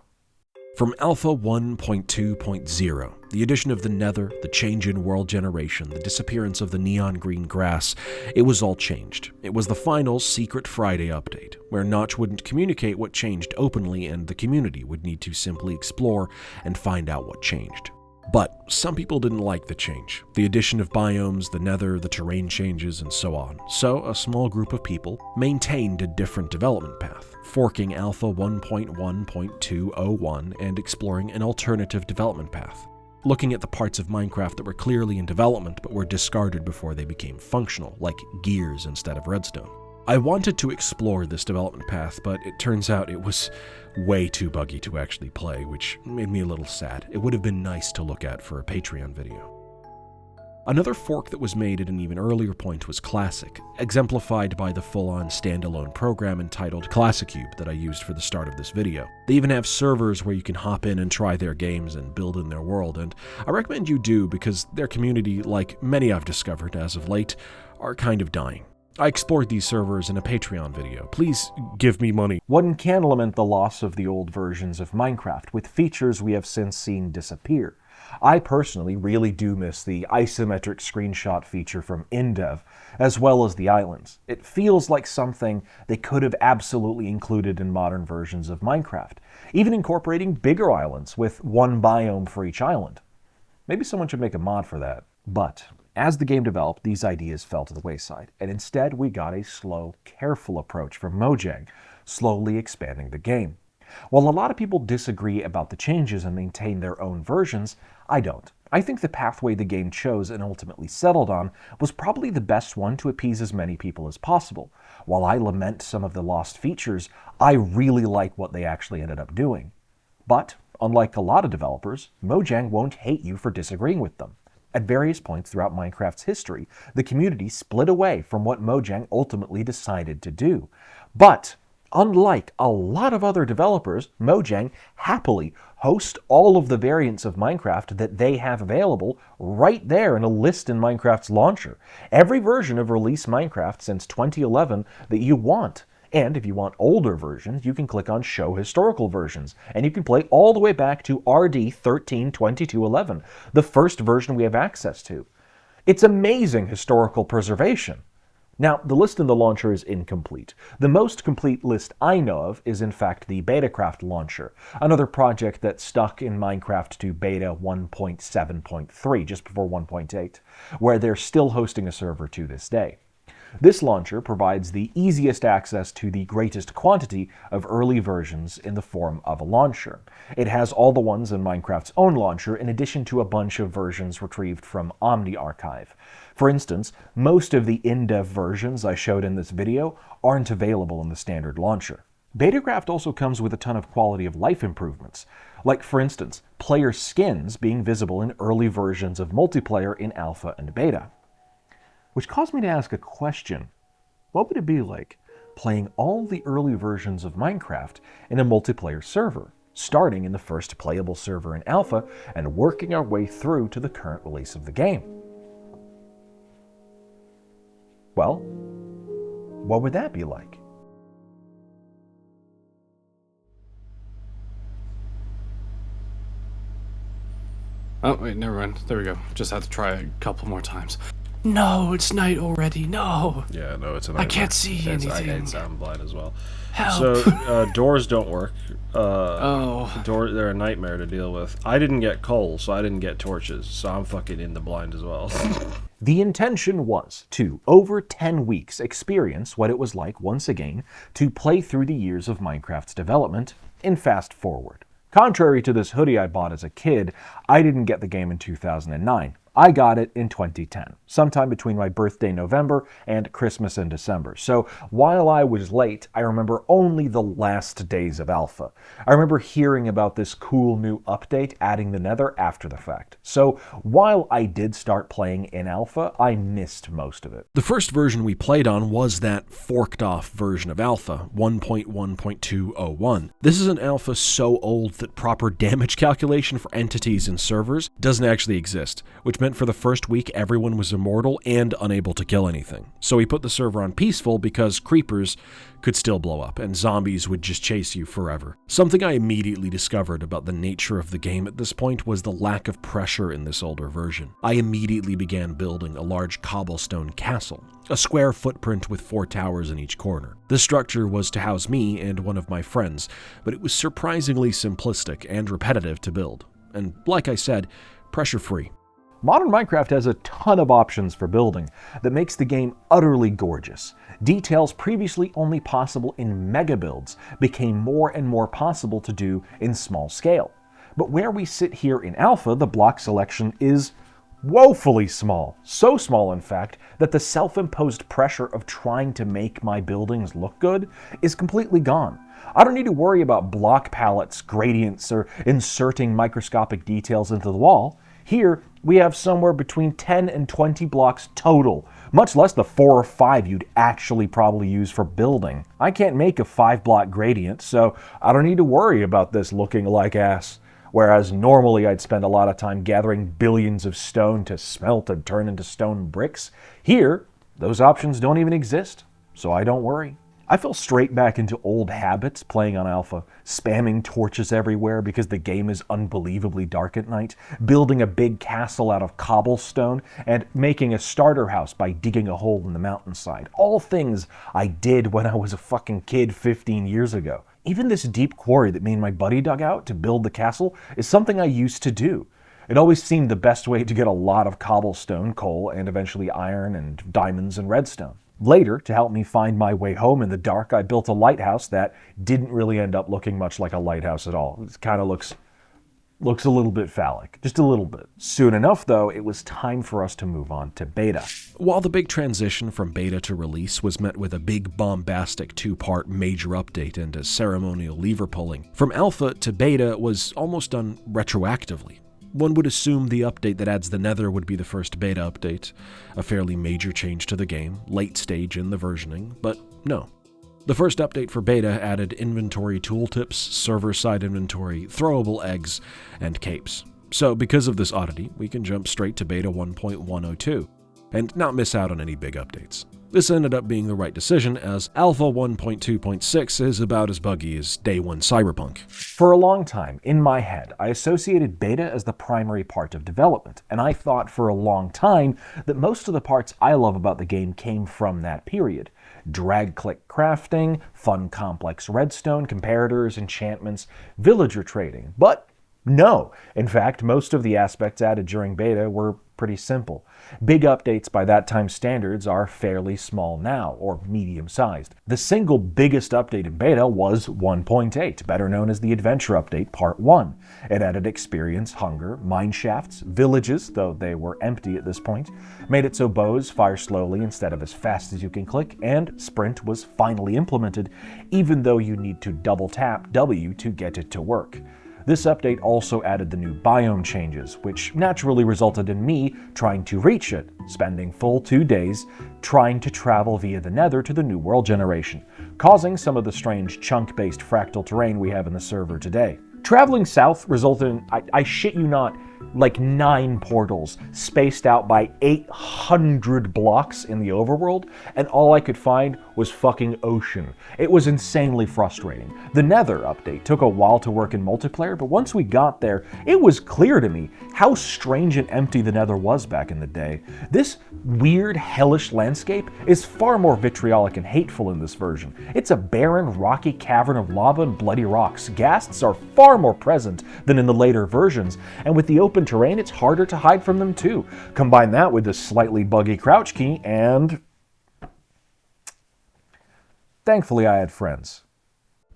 From Alpha 1.2.0, the addition of the Nether, the change in world generation, the disappearance of the neon green grass, it was all changed. It was the final Secret Friday update, where Notch wouldn't communicate what changed openly and the community would need to simply explore and find out what changed. But some people didn't like the change, the addition of biomes, the Nether, the terrain changes, and so on. So a small group of people maintained a different development path, forking Alpha 1.1.201 and exploring an alternative development path, looking at the parts of Minecraft that were clearly in development but were discarded before they became functional, like gears instead of redstone. I wanted to explore this development path, but it turns out it was way too buggy to actually play, which made me a little sad. It would have been nice to look at for a Patreon video. Another fork that was made at an even earlier point was Classic, exemplified by the full-on standalone program entitled ClassicCube that I used for the start of this video. They even have servers where you can hop in and try their games and build in their world, and I recommend you do because their community, like many I've discovered as of late, are kind of dying. I explored these servers in a Patreon video. Please give me money. One can lament the loss of the old versions of Minecraft, with features we have since seen disappear. I personally really do miss the isometric screenshot feature from InDev, as well as the islands. It feels like something they could have absolutely included in modern versions of Minecraft, even incorporating bigger islands with one biome for each island. Maybe someone should make a mod for that. But as the game developed, these ideas fell to the wayside, and instead we got a slow, careful approach from Mojang, slowly expanding the game. While a lot of people disagree about the changes and maintain their own versions, I don't. I think the pathway the game chose and ultimately settled on was probably the best one to appease as many people as possible. While I lament some of the lost features, I really like what they actually ended up doing. But, unlike a lot of developers, Mojang won't hate you for disagreeing with them. At various points throughout Minecraft's history, the community split away from what Mojang ultimately decided to do. But, unlike a lot of other developers, Mojang happily hosts all of the variants of Minecraft that they have available right there in a list in Minecraft's launcher. Every version of released Minecraft since 2011 that you want. And if you want older versions, you can click on Show Historical Versions, and you can play all the way back to RD 132211, the first version we have access to. It's amazing historical preservation. Now, the list in the launcher is incomplete. The most complete list I know of is in fact the Betacraft launcher, another project that stuck in Minecraft to beta 1.7.3, just before 1.8, where they're still hosting a server to this day. This launcher provides the easiest access to the greatest quantity of early versions in the form of a launcher. It has all the ones in Minecraft's own launcher in addition to a bunch of versions retrieved from Omni Archive. For instance, most of the in-dev versions I showed in this video aren't available in the standard launcher. Betacraft also comes with a ton of quality of life improvements, like for instance, player skins being visible in early versions of multiplayer in alpha and beta. Which caused me to ask a question. What would it be like playing all the early versions of Minecraft in a multiplayer server, starting in the first playable server in alpha and working our way through to the current release of the game? Well, what would that be like? Oh, wait, never mind. There we go. Just had to try a couple more times. No, it's night already. No. Yeah, no, it's a I can't see anything. I'm blind as well. Help. So, doors don't work. Oh. They're a nightmare to deal with. I didn't get coal, so I didn't get torches, so I'm fucking in the blind as well. The intention was to, over 10 weeks, experience what it was like, once again, to play through the years of Minecraft's development in fast forward. Contrary to this hoodie I bought as a kid, I didn't get the game in 2009. I got it in 2010, sometime between my birthday November and Christmas in December. So while I was late, I remember only the last days of alpha. I remember hearing about this cool new update adding the nether after the fact. So while I did start playing in alpha, I missed most of it. The first version we played on was that forked off version of alpha, 1.1.201. This is an alpha so old that proper damage calculation for entities and servers doesn't actually exist, which meant for the first week everyone was immortal and unable to kill anything. So we put the server on peaceful because creepers could still blow up and zombies would just chase you forever. Something I immediately discovered about the nature of the game at this point was the lack of pressure in this older version. I immediately began building a large cobblestone castle, a square footprint with 4 towers in each corner. This structure was to house me and one of my friends, but it was surprisingly simplistic and repetitive to build. And like I said, pressure-free. Modern Minecraft has a ton of options for building that makes the game utterly gorgeous. Details previously only possible in mega builds became more and more possible to do in small scale. But where we sit here in alpha, the block selection is woefully small. So small, in fact, that the self-imposed pressure of trying to make my buildings look good is completely gone. I don't need to worry about block palettes, gradients, or inserting microscopic details into the wall. Here, we have somewhere between 10 and 20 blocks total, much less the 4 or 5 you'd actually probably use for building. I can't make a 5-block gradient, so I don't need to worry about this looking like ass. Whereas normally I'd spend a lot of time gathering billions of stone to smelt and turn into stone bricks. Here, those options don't even exist, so I don't worry. I fell straight back into old habits playing on Alpha, spamming torches everywhere because the game is unbelievably dark at night, building a big castle out of cobblestone, and making a starter house by digging a hole in the mountainside. All things I did when I was a fucking kid 15 years ago. Even this deep quarry that me and my buddy dug out to build the castle is something I used to do. It always seemed the best way to get a lot of cobblestone, coal, and eventually iron and diamonds and redstone. Later, to help me find my way home in the dark, I built a lighthouse that didn't really end up looking much like a lighthouse at all. It kind of looks a little bit phallic, just a little bit. Soon enough, though, it was time for us to move on to beta. While the big transition from beta to release was met with a big bombastic 2-part major update and a ceremonial lever pulling, from alpha to beta was almost done retroactively. One would assume the update that adds the Nether would be the first beta update, a fairly major change to the game, late stage in the versioning, but no. The first update for beta added inventory tooltips, server-side inventory, throwable eggs, and capes. So because of this oddity, we can jump straight to beta 1.102, and not miss out on any big updates. This ended up being the right decision, as Alpha 1.2.6 is about as buggy as Day 1 Cyberpunk. For a long time, in my head, I associated beta as the primary part of development, and I thought for a long time that most of the parts I love about the game came from that period. Drag-click crafting, fun complex redstone, comparators, enchantments, villager trading. But no, in fact, most of the aspects added during beta were pretty simple. Big updates by that time's standards are fairly small now, or medium-sized. The single biggest update in beta was 1.8, better known as the Adventure Update Part 1. It added experience, hunger, mine shafts, villages, though they were empty at this point, made it so bows fire slowly instead of as fast as you can click, and sprint was finally implemented, even though you need to double-tap W to get it to work. This update also added the new biome changes, which naturally resulted in me trying to reach it, spending full 2 days trying to travel via the Nether to the New World generation, causing some of the strange chunk-based fractal terrain we have in the server today. Traveling south resulted in, I shit you not, like 9 portals spaced out by 800 blocks in the overworld, and all I could find was fucking ocean. It was insanely frustrating. The Nether update took a while to work in multiplayer, but once we got there, it was clear to me how strange and empty the Nether was back in the day. This weird, hellish landscape is far more vitriolic and hateful in this version. It's a barren, rocky cavern of lava and bloody rocks. Ghasts are far more present than in the later versions, and with the open terrain, it's harder to hide from them too. Combine that with the slightly buggy crouch key, and thankfully I had friends.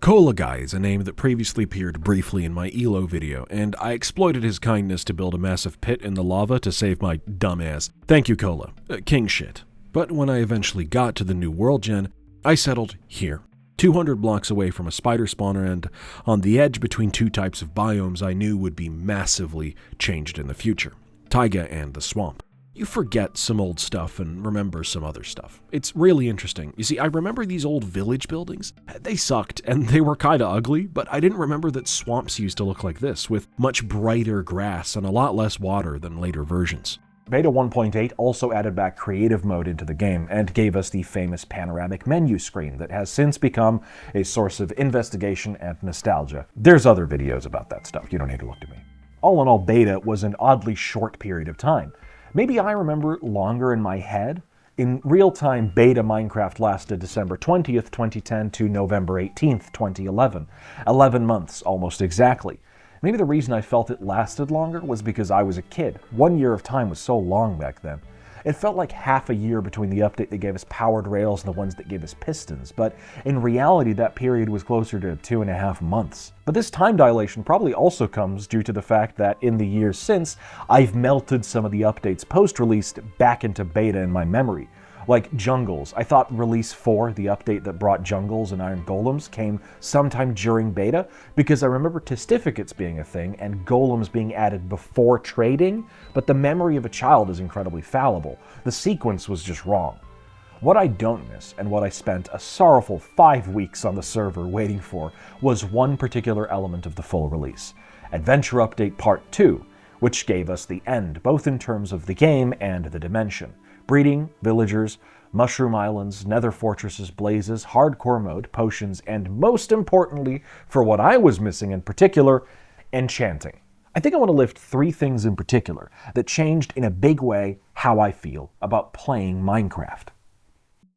Cola Guy is a name that previously appeared briefly in my ELO video, and I exploited his kindness to build a massive pit in the lava to save my dumb ass. Thank you, Cola. King shit. But when I eventually got to the New World Gen, I settled here. 200 blocks away from a spider spawner and on the edge between 2 types of biomes I knew would be massively changed in the future. Taiga and the swamp. You forget some old stuff and remember some other stuff. It's really interesting. You see, I remember these old village buildings. They sucked, and they were kinda ugly, but I didn't remember that swamps used to look like this, with much brighter grass and a lot less water than later versions. Beta 1.8 also added back creative mode into the game and gave us the famous panoramic menu screen that has since become a source of investigation and nostalgia. There's other videos about that stuff, you don't need to look to me. All in all, beta was an oddly short period of time. Maybe I remember longer in my head. In real time, beta Minecraft lasted December 20th, 2010 to November 18th, 2011. 11 months, almost exactly. Maybe the reason I felt it lasted longer was because I was a kid. 1 year of time was so long back then. It felt like half a year between the update that gave us powered rails and the ones that gave us pistons, but in reality that period was closer to 2.5 months. But this time dilation probably also comes due to the fact that in the years since, I've melted some of the updates post-released back into beta in my memory. Like Jungles. I thought Release 4, the update that brought Jungles and Iron Golems, came sometime during beta, because I remember Testificates being a thing and Golems being added before trading, but the memory of a child is incredibly fallible. The sequence was just wrong. What I don't miss, and what I spent a sorrowful 5 weeks on the server waiting for, was one particular element of the full release. Adventure Update Part 2, which gave us the end, both in terms of the game and the dimension. Breeding, villagers, mushroom islands, nether fortresses, blazes, hardcore mode, potions, and most importantly, for what I was missing in particular, enchanting. I think I want to lift 3 things in particular that changed in a big way how I feel about playing Minecraft.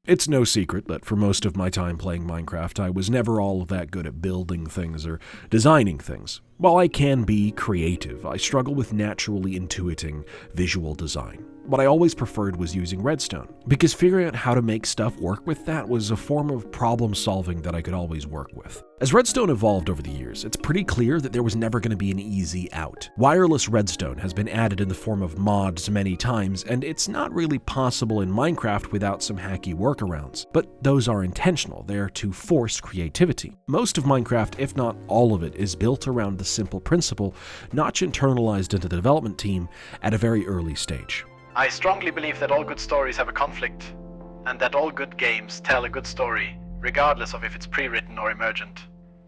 It's no secret that for most of my time playing Minecraft, I was never all that good at building things or designing things. While I can be creative, I struggle with naturally intuiting visual design. What I always preferred was using redstone, because figuring out how to make stuff work with that was a form of problem solving that I could always work with. As redstone evolved over the years, it's pretty clear that there was never going to be an easy out. Wireless redstone has been added in the form of mods many times, and it's not really possible in Minecraft without some hacky workarounds. But those are intentional, they're to force creativity. Most of Minecraft, if not all of it, is built around the simple principle, Notch internalized into the development team at a very early stage. I strongly believe that all good stories have a conflict, and that all good games tell a good story, regardless of if it's pre-written or emergent.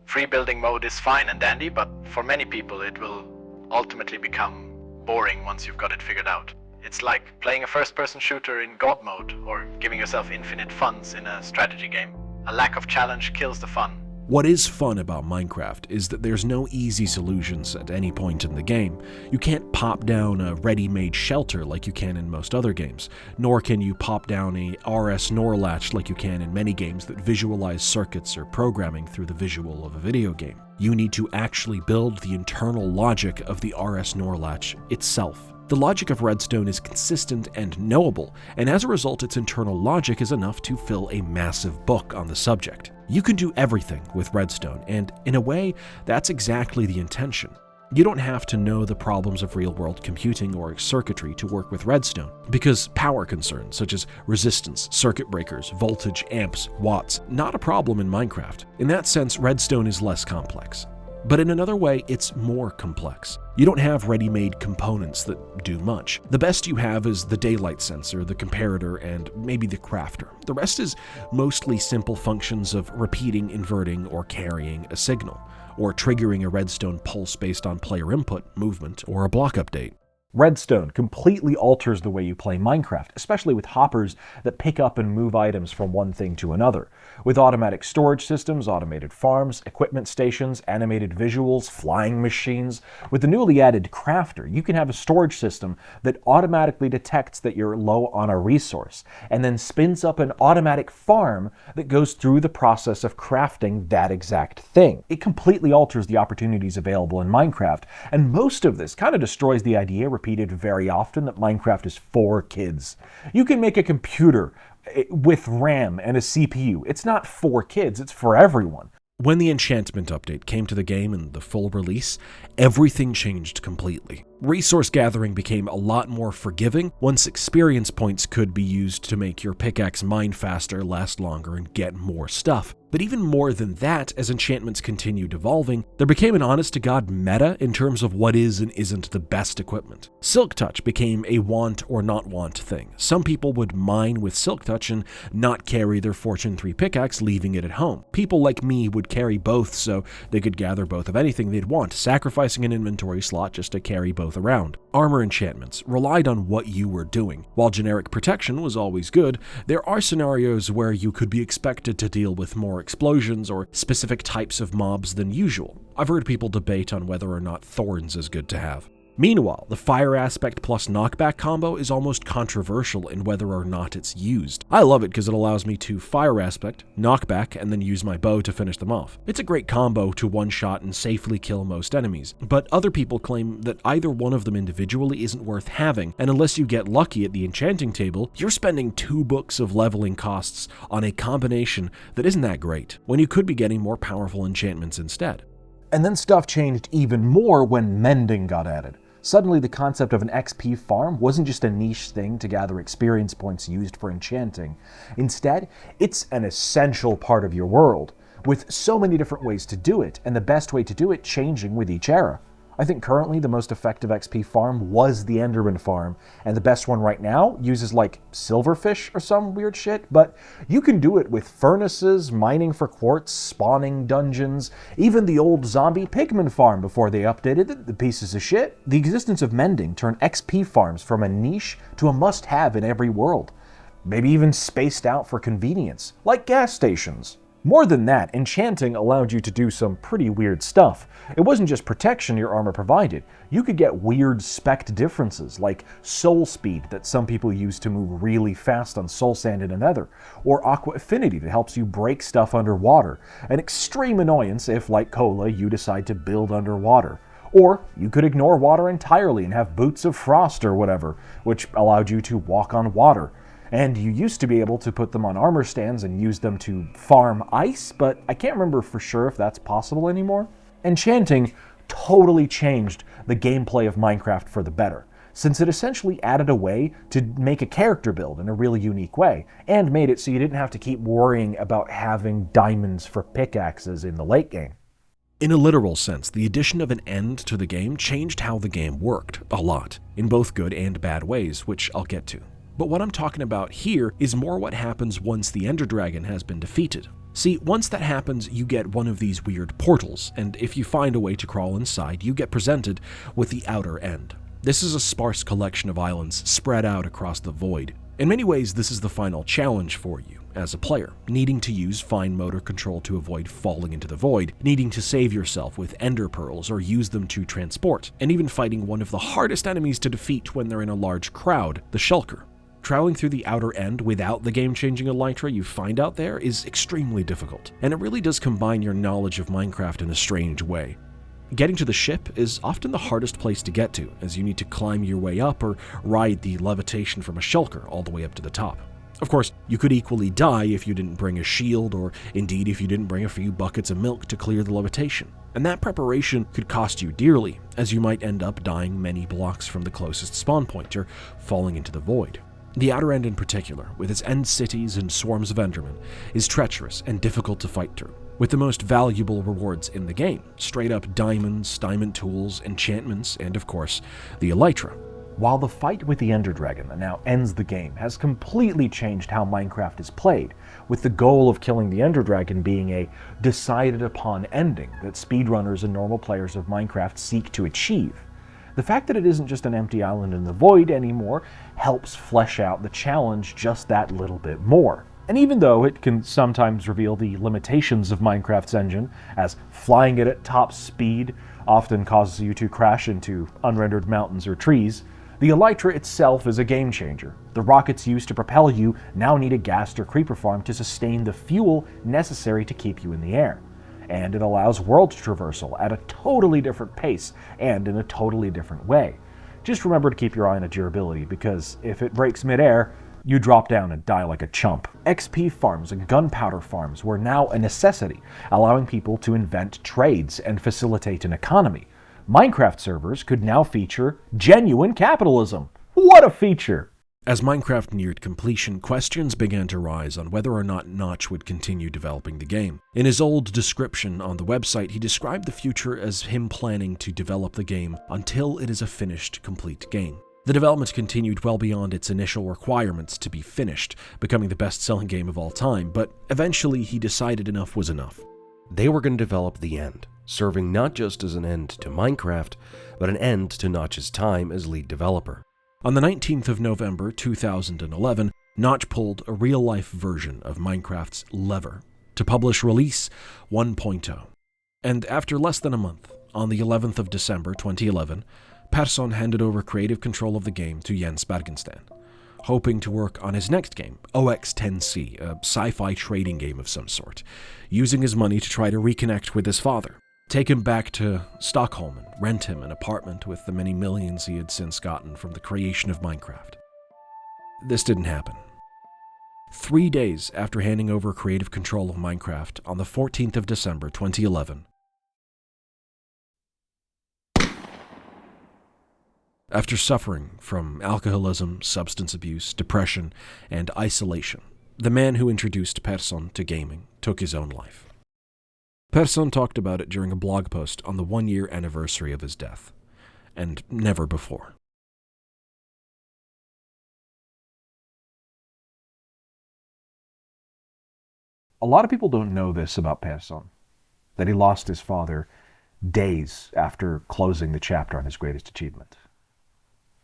Free building mode is fine and dandy, but for many people it will ultimately become boring once you've got it figured out. It's like playing a first-person shooter in God mode, or giving yourself infinite funds in a strategy game. A lack of challenge kills the fun. What is fun about Minecraft is that there's no easy solutions at any point in the game. You can't pop down a ready-made shelter like you can in most other games, nor can you pop down a RS NOR latch like you can in many games that visualize circuits or programming through the visual of a video game. You need to actually build the internal logic of the RS NOR latch itself. The logic of redstone is consistent and knowable, and as a result its internal logic is enough to fill a massive book on the subject. You can do everything with redstone, and in a way, that's exactly the intention. You don't have to know the problems of real-world computing or circuitry to work with redstone, because power concerns such as resistance, circuit breakers, voltage, amps, watts, not a problem in Minecraft. In that sense, redstone is less complex. But in another way, it's more complex. You don't have ready-made components that do much. The best you have is the daylight sensor, the comparator, and maybe the crafter. The rest is mostly simple functions of repeating, inverting, or carrying a signal, or triggering a redstone pulse based on player input, movement, or a block update. Redstone completely alters the way you play Minecraft, especially with hoppers that pick up and move items from one thing to another. With automatic storage systems, automated farms, equipment stations, animated visuals, flying machines, with the newly added crafter, you can have a storage system that automatically detects that you're low on a resource, and then spins up an automatic farm that goes through the process of crafting that exact thing. It completely alters the opportunities available in Minecraft, and most of this kind of destroys the idea repeated very often that Minecraft is for kids. You can make a computer with RAM and a CPU. It's not for kids, it's for everyone. When the enchantment update came to the game in the full release, everything changed completely. Resource gathering became a lot more forgiving once experience points could be used to make your pickaxe mine faster, last longer, and get more stuff. But even more than that, as enchantments continued evolving, there became an honest-to-God meta in terms of what is and isn't the best equipment. Silk Touch became a want or not want thing. Some people would mine with Silk Touch and not carry their Fortune 3 pickaxe, leaving it at home. People like me would carry both so they could gather both of anything they'd want, sacrificing an inventory slot just to carry both around. Armor enchantments relied on what you were doing. While generic protection was always good, there are scenarios where you could be expected to deal with more explosions or specific types of mobs than usual. I've heard people debate on whether or not thorns is good to have. Meanwhile, the fire aspect plus knockback combo is almost controversial in whether or not it's used. I love it because it allows me to fire aspect, knockback, and then use my bow to finish them off. It's a great combo to one-shot and safely kill most enemies, but other people claim that either one of them individually isn't worth having, and unless you get lucky at the enchanting table, you're spending 2 books of leveling costs on a combination that isn't that great, when you could be getting more powerful enchantments instead. And then stuff changed even more when Mending got added. Suddenly, the concept of an XP farm wasn't just a niche thing to gather experience points used for enchanting. Instead, it's an essential part of your world, with so many different ways to do it, and the best way to do it changing with each era. I think currently the most effective XP farm was the Enderman farm, and the best one right now uses like silverfish or some weird shit, but you can do it with furnaces, mining for quartz, spawning dungeons, even the old zombie pigman farm before they updated it, the pieces of shit. The existence of Mending turned XP farms from a niche to a must-have in every world. maybe even spaced out for convenience, like gas stations. More than that, enchanting allowed you to do some pretty weird stuff. It wasn't just protection your armor provided. You could get weird spec differences, like soul speed that some people use to move really fast on soul sand and nether, or aqua affinity that helps you break stuff underwater, an extreme annoyance if, like Cola, you decide to build underwater. Or you could ignore water entirely and have boots of frost or whatever, which allowed you to walk on water. And you used to be able to put them on armor stands and use them to farm ice, but I can't remember for sure if that's possible anymore. Enchanting totally changed the gameplay of Minecraft for the better, since it essentially added a way to make a character build in a really unique way, and made it so you didn't have to keep worrying about having diamonds for pickaxes in the late game. In a literal sense, the addition of an end to the game changed how the game worked, a lot, in both good and bad ways, which I'll get to. But what I'm talking about here is more what happens once the Ender Dragon has been defeated. See, once that happens, you get one of these weird portals, and if you find a way to crawl inside, you get presented with the Outer End. This is a sparse collection of islands spread out across the void. In many ways, this is the final challenge for you as a player, needing to use fine motor control to avoid falling into the void, needing to save yourself with ender pearls or use them to transport, and even fighting one of the hardest enemies to defeat when they're in a large crowd, the Shulker. Traveling through the Outer End without the game-changing elytra you find out there is extremely difficult, and it really does combine your knowledge of Minecraft in a strange way. Getting to the ship is often the hardest place to get to, as you need to climb your way up or ride the levitation from a shulker all the way up to the top. Of course, you could equally die if you didn't bring a shield, or indeed if you didn't bring a few buckets of milk to clear the levitation. And that preparation could cost you dearly, as you might end up dying many blocks from the closest spawn point or falling into the void. The Outer End in particular, with its end cities and swarms of Endermen, is treacherous and difficult to fight through, with the most valuable rewards in the game, straight up diamonds, diamond tools, enchantments, and of course, the elytra. While the fight with the Ender Dragon that now ends the game has completely changed how Minecraft is played, with the goal of killing the Ender Dragon being a decided upon ending that speedrunners and normal players of Minecraft seek to achieve. The fact that it isn't just an empty island in the void anymore helps flesh out the challenge just that little bit more. And even though it can sometimes reveal the limitations of Minecraft's engine, as flying it at top speed often causes you to crash into unrendered mountains or trees, the elytra itself is a game changer. The rockets used to propel you now need a ghast or creeper farm to sustain the fuel necessary to keep you in the air. And it allows world traversal at a totally different pace and in a totally different way. Just remember to keep your eye on the durability, because if it breaks midair, you drop down and die like a chump. XP farms and gunpowder farms were now a necessity, allowing people to invent trades and facilitate an economy. Minecraft servers could now feature genuine capitalism. What a feature! As Minecraft neared completion, questions began to rise on whether or not Notch would continue developing the game. In his old description on the website, he described the future as him planning to develop the game until it is a finished, complete game. The development continued well beyond its initial requirements to be finished, becoming the best-selling game of all time, but eventually he decided enough was enough. They were going to develop the end, serving not just as an end to Minecraft, but an end to Notch's time as lead developer. On the 19th of November 2011, Notch pulled a real-life version of Minecraft's Lever to publish Release 1.0. And after less than a month, on the 11th of December 2011, Persson handed over creative control of the game to Jens Bergensten, hoping to work on his next game, OX10C, a sci-fi trading game of some sort, using his money to try to reconnect with his father, take him back to Stockholm and rent him an apartment with the many millions he had since gotten from the creation of Minecraft. This didn't happen. 3 days after handing over creative control of Minecraft, on the 14th of December 2011, after suffering from alcoholism, substance abuse, depression, and isolation, the man who introduced Persson to gaming took his own life. Persson talked about it during a blog post on the 1-year anniversary of his death, and never before. A lot of people don't know this about Persson, that he lost his father days after closing the chapter on his greatest achievement.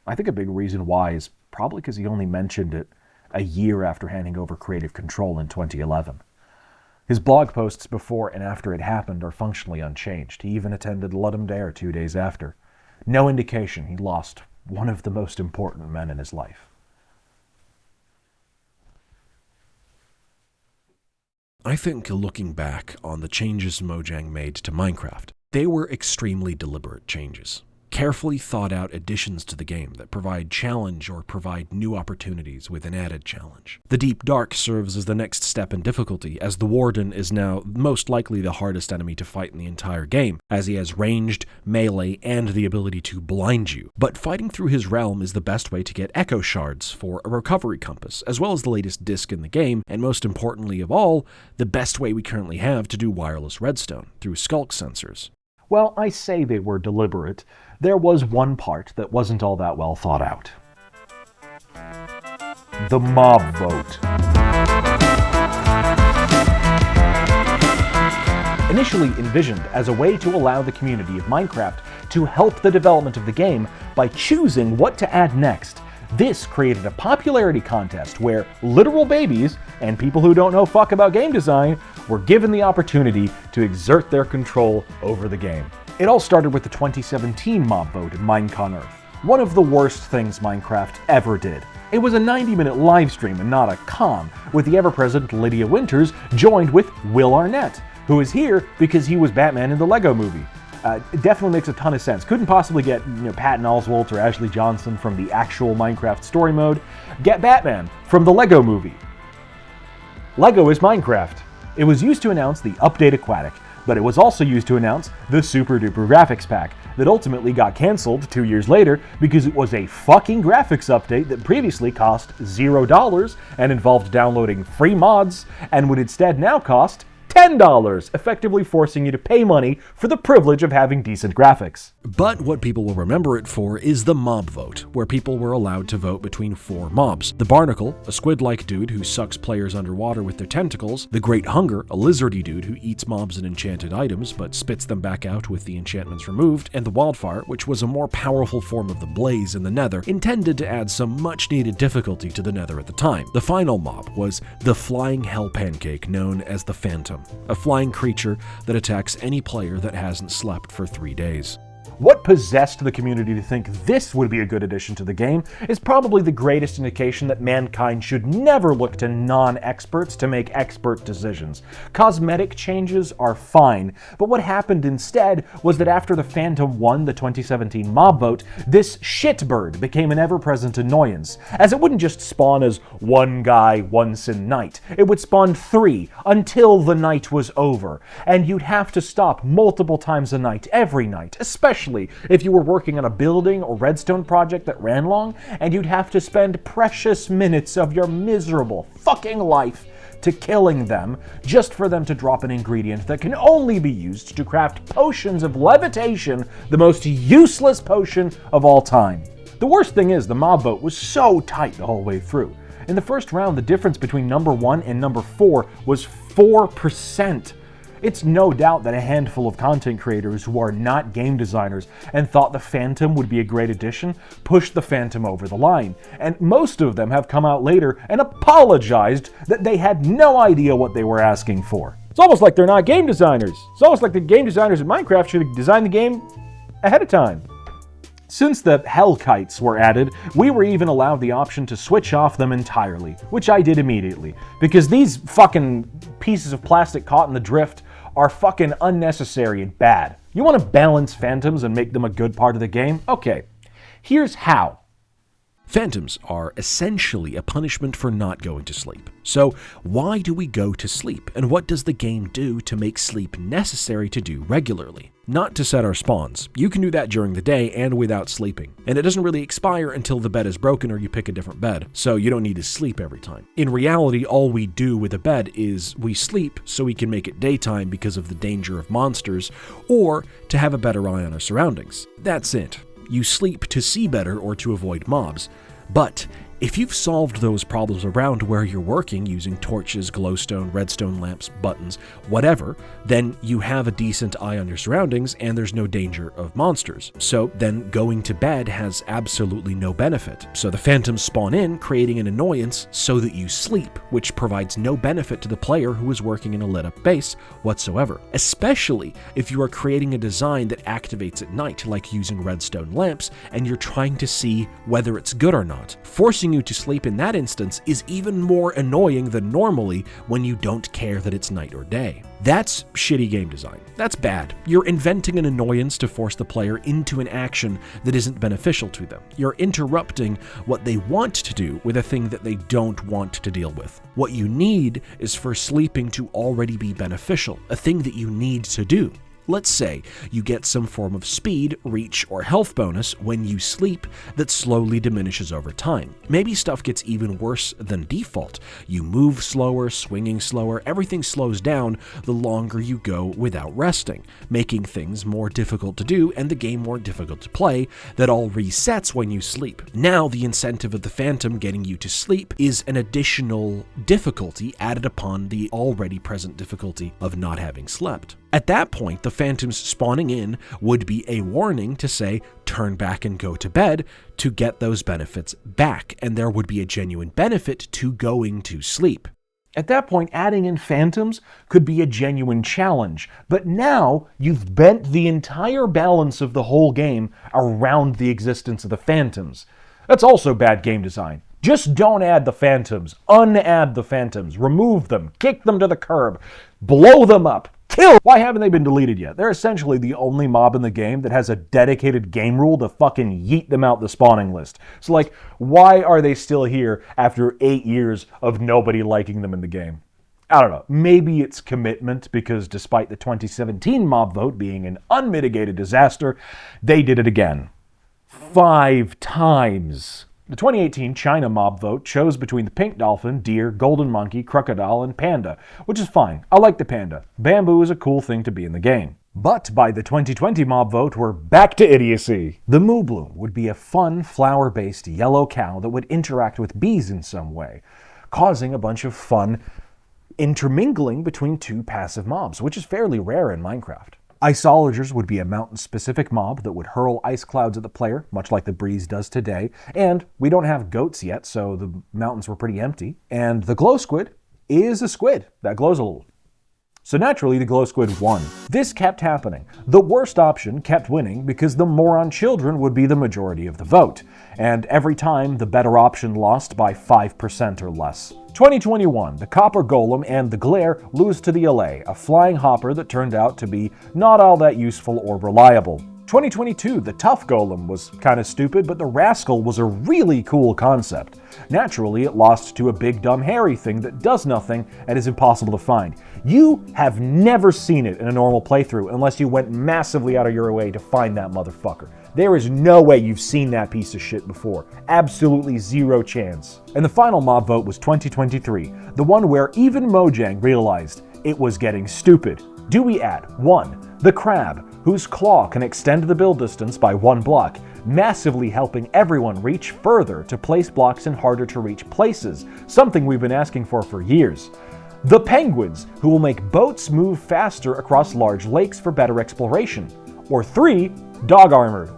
I think a big reason why is probably because he only mentioned it a year after handing over creative control in 2011. His blog posts before and after it happened are functionally unchanged. He even attended Ludum Dare 2 days after. No indication he lost one of the most important men in his life. I think looking back on the changes Mojang made to Minecraft, they were extremely deliberate changes. Carefully thought out additions to the game that provide challenge or provide new opportunities with an added challenge. The Deep Dark serves as the next step in difficulty, as the Warden is now most likely the hardest enemy to fight in the entire game, as he has ranged, melee, and the ability to blind you. But fighting through his realm is the best way to get echo shards for a recovery compass, as well as the latest disc in the game, and most importantly of all, the best way we currently have to do wireless redstone, through skulk sensors. Well, I say they were deliberate. There was one part that wasn't all that well thought out. The mob vote. Initially envisioned as a way to allow the community of Minecraft to help the development of the game by choosing what to add next, this created a popularity contest where literal babies and people who don't know fuck about game design were given the opportunity to exert their control over the game. It all started with the 2017 mob vote in Minecon Earth, one of the worst things Minecraft ever did. It was a 90-minute live stream and not a con, with the ever-present Lydia Winters joined with Will Arnett, who is here because he was Batman in the Lego movie. It definitely makes a ton of sense. Couldn't possibly get Patton Oswalt or Ashley Johnson from the actual Minecraft story mode. Get Batman from the Lego movie. Lego is Minecraft. It was used to announce the Update Aquatic, but it was also used to announce the Super Duper Graphics Pack that ultimately got cancelled 2 years later because it was a fucking graphics update that previously cost $0 and involved downloading free mods and would instead now cost $10, effectively forcing you to pay money for the privilege of having decent graphics. But what people will remember it for is the mob vote, where people were allowed to vote between 4 mobs. The Barnacle, a squid-like dude who sucks players underwater with their tentacles, the Great Hunger, a lizardy dude who eats mobs and enchanted items but spits them back out with the enchantments removed, and the Wildfire, which was a more powerful form of the Blaze in the Nether, intended to add some much-needed difficulty to the Nether at the time. The final mob was the Flying Hell Pancake, known as the Phantom, a flying creature that attacks any player that hasn't slept for 3 days. What possessed the community to think this would be a good addition to the game is probably the greatest indication that mankind should never look to non-experts to make expert decisions. Cosmetic changes are fine, but what happened instead was that after the Phantom won the 2017 mob vote, this shitbird became an ever-present annoyance, as it wouldn't just spawn as one guy once a night. It would spawn 3 until the night was over, and you'd have to stop multiple times a night, every night, especially if you were working on a building or redstone project that ran long, and you'd have to spend precious minutes of your miserable fucking life to killing them just for them to drop an ingredient that can only be used to craft potions of levitation, the most useless potion of all time. The worst thing is, the mob vote was so tight the whole way through. In the first round, the difference between number 1 and number 4 was 4%. It's no doubt that a handful of content creators who are not game designers and thought the Phantom would be a great addition pushed the Phantom over the line, and most of them have come out later and apologized that they had no idea what they were asking for. It's almost like they're not game designers. It's almost like the game designers at Minecraft should have designed the game ahead of time. Since the Hell Kites were added, we were even allowed the option to switch off them entirely, which I did immediately, because these fucking pieces of plastic caught in the drift are fucking unnecessary and bad. You want to balance Phantoms and make them a good part of the game? Okay, here's how. Phantoms are essentially a punishment for not going to sleep. So why do we go to sleep, and what does the game do to make sleep necessary to do regularly? Not to set our spawns. You can do that during the day and without sleeping. And it doesn't really expire until the bed is broken or you pick a different bed, so you don't need to sleep every time. In reality, all we do with a bed is we sleep so we can make it daytime because of the danger of monsters, or to have a better eye on our surroundings. That's it. You sleep to see better or to avoid mobs. But If you've solved those problems around where you're working using torches, glowstone, redstone lamps, buttons, whatever, then you have a decent eye on your surroundings and there's no danger of monsters. So then going to bed has absolutely no benefit. So the phantoms spawn in, creating an annoyance so that you sleep, which provides no benefit to the player who is working in a lit up base whatsoever. Especially if you are creating a design that activates at night, like using redstone lamps, and you're trying to see whether it's good or not. Forcing you to sleep in that instance is even more annoying than normally when you don't care that it's night or day. That's shitty game design. That's bad. You're inventing an annoyance to force the player into an action that isn't beneficial to them. You're interrupting what they want to do with a thing that they don't want to deal with. What you need is for sleeping to already be beneficial, a thing that you need to do. Let's say you get some form of speed, reach, or health bonus when you sleep that slowly diminishes over time. Maybe stuff gets even worse than default. You move slower, swinging slower, everything slows down the longer you go without resting, making things more difficult to do and the game more difficult to play. That all resets when you sleep. Now the incentive of the Phantom getting you to sleep is an additional difficulty added upon the already present difficulty of not having slept. At that point, the phantoms spawning in would be a warning to say, turn back and go to bed to get those benefits back, and there would be a genuine benefit to going to sleep. At that point, adding in phantoms could be a genuine challenge, but now you've bent the entire balance of the whole game around the existence of the phantoms. That's also bad game design. Just don't add the phantoms, unadd the phantoms, remove them, kick them to the curb, blow them up, kill! Why haven't they been deleted yet? They're essentially the only mob in the game that has a dedicated game rule to fucking yeet them out the spawning list. So like, why are they still here after 8 years of nobody liking them in the game? I don't know. Maybe it's commitment, because despite the 2017 mob vote being an unmitigated disaster, they did it again. 5 times. The 2018 China mob vote chose between the pink dolphin, deer, golden monkey, crocodile, and panda, which is fine. I like the panda. Bamboo is a cool thing to be in the game. But by the 2020 mob vote, we're back to idiocy. The Moo Bloom would be a fun, flower-based yellow cow that would interact with bees in some way, causing a bunch of fun intermingling between 2 passive mobs, which is fairly rare in Minecraft. Iceologers would be a mountain-specific mob that would hurl ice clouds at the player, much like the breeze does today. And we don't have goats yet, so the mountains were pretty empty. And the glow squid is a squid that glows a little. So naturally, the glow squid won. This kept happening. The worst option kept winning because the moron children would be the majority of the vote. And every time, the better option lost by 5% or less. 2021, the copper golem and the glare lose to the allay, a flying hopper that turned out to be not all that useful or reliable. 2022, the tough golem was kinda stupid, but the rascal was a really cool concept. Naturally, it lost to a big dumb hairy thing that does nothing and is impossible to find. You have never seen it in a normal playthrough unless you went massively out of your way to find that motherfucker. There is no way you've seen that piece of shit before. Absolutely zero chance. And the final mob vote was 2023, the one where even Mojang realized it was getting stupid. Do we add 1. The crab, whose claw can extend the build distance by 1 block, massively helping everyone reach further to place blocks in harder to reach places, something we've been asking for years. The penguins, who will make boats move faster across large lakes for better exploration. Or 3. Dog armor.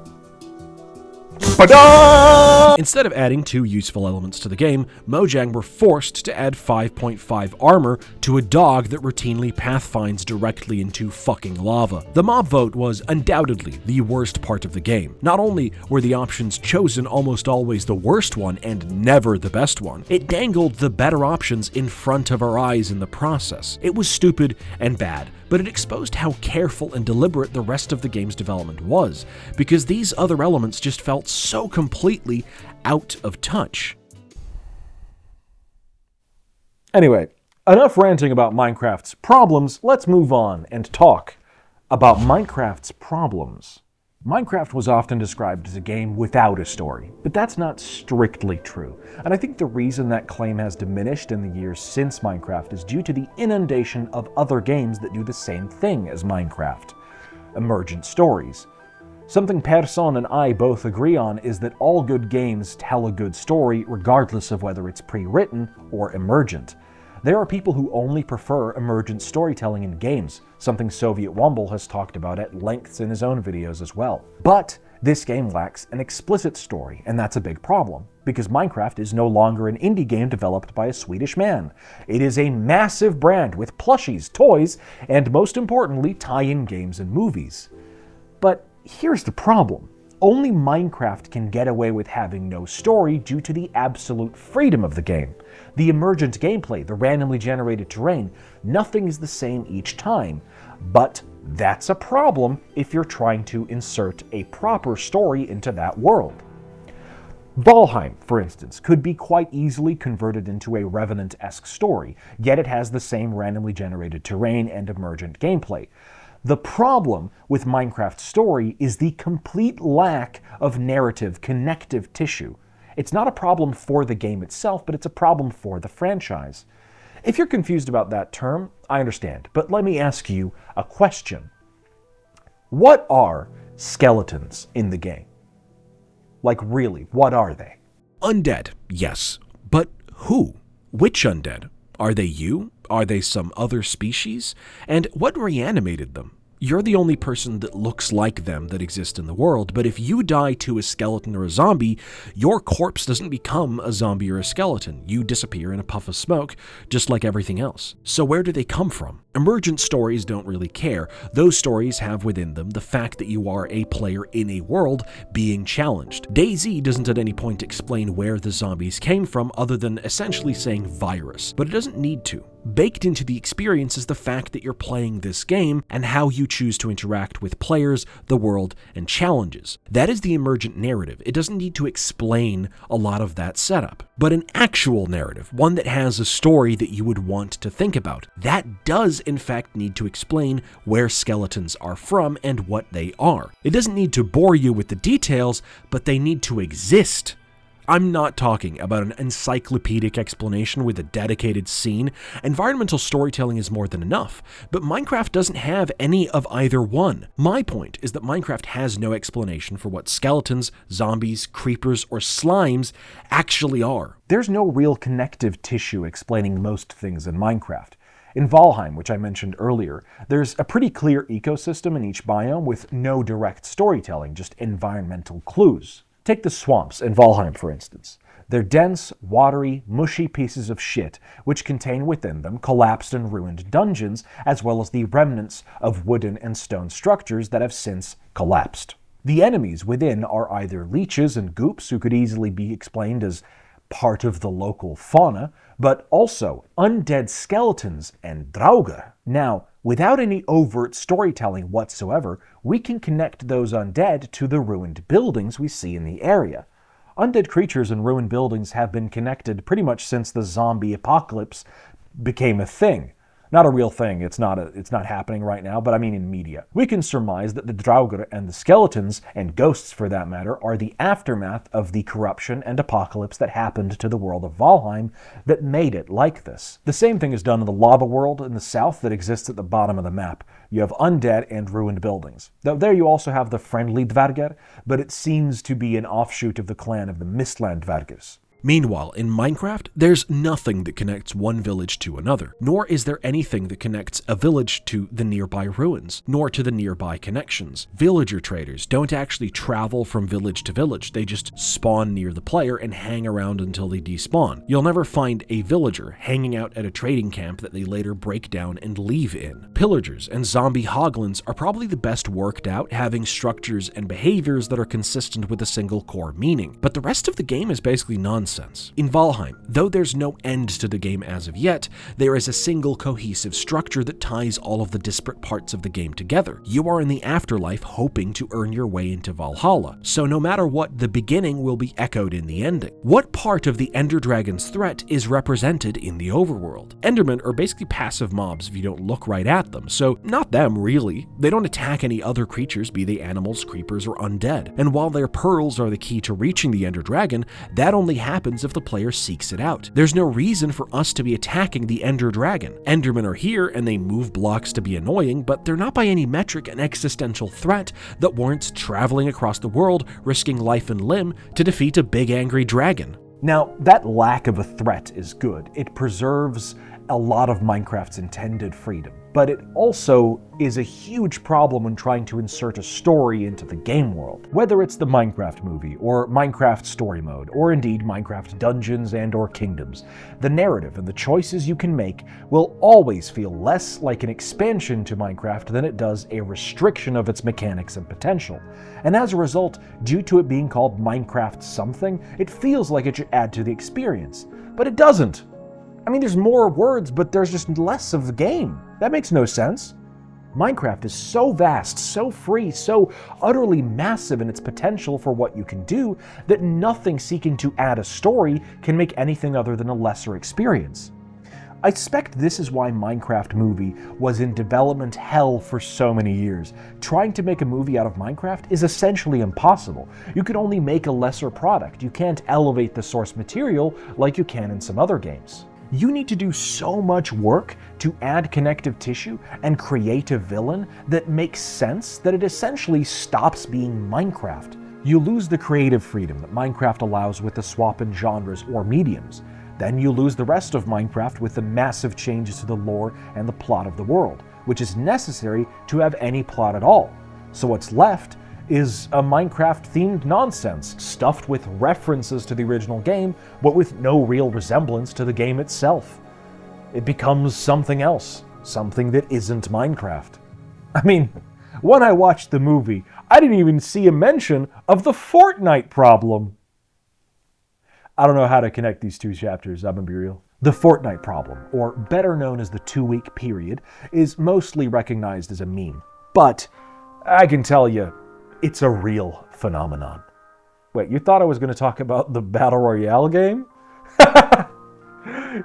Instead of adding 2 useful elements to the game, Mojang were forced to add 5.5 armor to a dog that routinely pathfinds directly into fucking lava. The mob vote was undoubtedly the worst part of the game. Not only were the options chosen almost always the worst one and never the best one, it dangled the better options in front of our eyes in the process. It was stupid and bad, but it exposed how careful and deliberate the rest of the game's development was, because these other elements just felt so completely out of touch. Anyway, enough ranting about Minecraft's problems, let's move on and talk about Minecraft's problems. Minecraft was often described as a game without a story, but that's not strictly true. And I think the reason that claim has diminished in the years since Minecraft is due to the inundation of other games that do the same thing as Minecraft. Emergent stories. Something Persson and I both agree on is that all good games tell a good story regardless of whether it's pre-written or emergent. There are people who only prefer emergent storytelling in games, something Soviet Womble has talked about at length in his own videos as well. But this game lacks an explicit story, and that's a big problem, because Minecraft is no longer an indie game developed by a Swedish man. It is a massive brand with plushies, toys, and most importantly, tie-in games and movies. But here's the problem. Only Minecraft can get away with having no story due to the absolute freedom of the game. The emergent gameplay, the randomly generated terrain, nothing is the same each time. But that's a problem if you're trying to insert a proper story into that world. Valheim, for instance, could be quite easily converted into a Revenant-esque story, yet it has the same randomly generated terrain and emergent gameplay. The problem with Minecraft's story is the complete lack of narrative connective tissue. It's not a problem for the game itself, but it's a problem for the franchise. If you're confused about that term, I understand, but let me ask you a question. What are skeletons in the game? Like really, what are they? Undead, yes. But who? Which undead? Are they you? Are they some other species? And what reanimated them? You're the only person that looks like them that exists in the world, but if you die to a skeleton or a zombie, your corpse doesn't become a zombie or a skeleton. You disappear in a puff of smoke, just like everything else. So where do they come from? Emergent stories don't really care. Those stories have within them the fact that you are a player in a world being challenged. DayZ doesn't at any point explain where the zombies came from other than essentially saying virus, but it doesn't need to. Baked into the experience is the fact that you're playing this game and how you choose to interact with players, the world, and challenges. That is the emergent narrative. It doesn't need to explain a lot of that setup. But an actual narrative, one that has a story that you would want to think about, that does in fact need to explain where skeletons are from and what they are. It doesn't need to bore you with the details, but they need to exist. I'm not talking about an encyclopedic explanation with a dedicated scene. Environmental storytelling is more than enough, but Minecraft doesn't have any of either one. My point is that Minecraft has no explanation for what skeletons, zombies, creepers, or slimes actually are. There's no real connective tissue explaining most things in Minecraft. In Valheim, which I mentioned earlier, there's a pretty clear ecosystem in each biome with no direct storytelling, just environmental clues. Take the swamps in Valheim, for instance. They're dense, watery, mushy pieces of shit, which contain within them collapsed and ruined dungeons, as well as the remnants of wooden and stone structures that have since collapsed. The enemies within are either leeches and goops, who could easily be explained as part of the local fauna, but also undead skeletons and draugr. Now, without any overt storytelling whatsoever, we can connect those undead to the ruined buildings we see in the area. Undead creatures and ruined buildings have been connected pretty much since the zombie apocalypse became a thing. Not a real thing, it's not happening right now, but I mean in media. We can surmise that the draugr and the skeletons, and ghosts for that matter, are the aftermath of the corruption and apocalypse that happened to the world of Valheim that made it like this. The same thing is done in the lava world in the south that exists at the bottom of the map. You have undead and ruined buildings. Though there you also have the friendly dvergr, but it seems to be an offshoot of the clan of the Mistland dvergrs. Meanwhile, in Minecraft, there's nothing that connects one village to another, nor is there anything that connects a village to the nearby ruins, nor to the nearby connections. Villager traders don't actually travel from village to village, they just spawn near the player and hang around until they despawn. You'll never find a villager hanging out at a trading camp that they later break down and leave in. Pillagers and zombie hoglins are probably the best worked out, having structures and behaviors that are consistent with a single core meaning, but the rest of the game is basically nonsense. In Valheim, though there's no end to the game as of yet, there is a single cohesive structure that ties all of the disparate parts of the game together. You are in the afterlife hoping to earn your way into Valhalla, so no matter what, the beginning will be echoed in the ending. What part of the Ender Dragon's threat is represented in the overworld? Endermen are basically passive mobs if you don't look right at them, so not them really. They don't attack any other creatures, be they animals, creepers, or undead. And while their pearls are the key to reaching the Ender Dragon, that only happens happens if the player seeks it out. There's no reason for us to be attacking the Ender Dragon. Endermen are here and they move blocks to be annoying, but they're not by any metric an existential threat that warrants traveling across the world, risking life and limb to defeat a big angry dragon. Now, that lack of a threat is good. It preserves a lot of Minecraft's intended freedom, but it also is a huge problem when trying to insert a story into the game world. Whether it's the Minecraft movie, or Minecraft story mode, or indeed Minecraft dungeons and or kingdoms, the narrative and the choices you can make will always feel less like an expansion to Minecraft than it does a restriction of its mechanics and potential. And as a result, due to it being called Minecraft something, it feels like it should add to the experience. But it doesn't. I mean, there's more words, but there's just less of the game. That makes no sense. Minecraft is so vast, so free, so utterly massive in its potential for what you can do, that nothing seeking to add a story can make anything other than a lesser experience. I suspect this is why Minecraft movie was in development hell for so many years. Trying to make a movie out of Minecraft is essentially impossible. You can only make a lesser product. You can't elevate the source material like you can in some other games. You need to do so much work to add connective tissue and create a villain that makes sense that it essentially stops being Minecraft. You lose the creative freedom that Minecraft allows with the swap in genres or mediums. Then you lose the rest of Minecraft with the massive changes to the lore and the plot of the world, which is necessary to have any plot at all. So what's left is a Minecraft-themed nonsense, stuffed with references to the original game, but with no real resemblance to the game itself. It becomes something else, something that isn't Minecraft. I mean, when I watched the movie, I didn't even see a mention of the Fortnight problem. I don't know how to connect these two chapters, I'm gonna be real. The Fortnight problem, or better known as the 2-week period, is mostly recognized as a meme. But I can tell you, it's a real phenomenon. Wait, you thought I was going to talk about the Battle Royale game?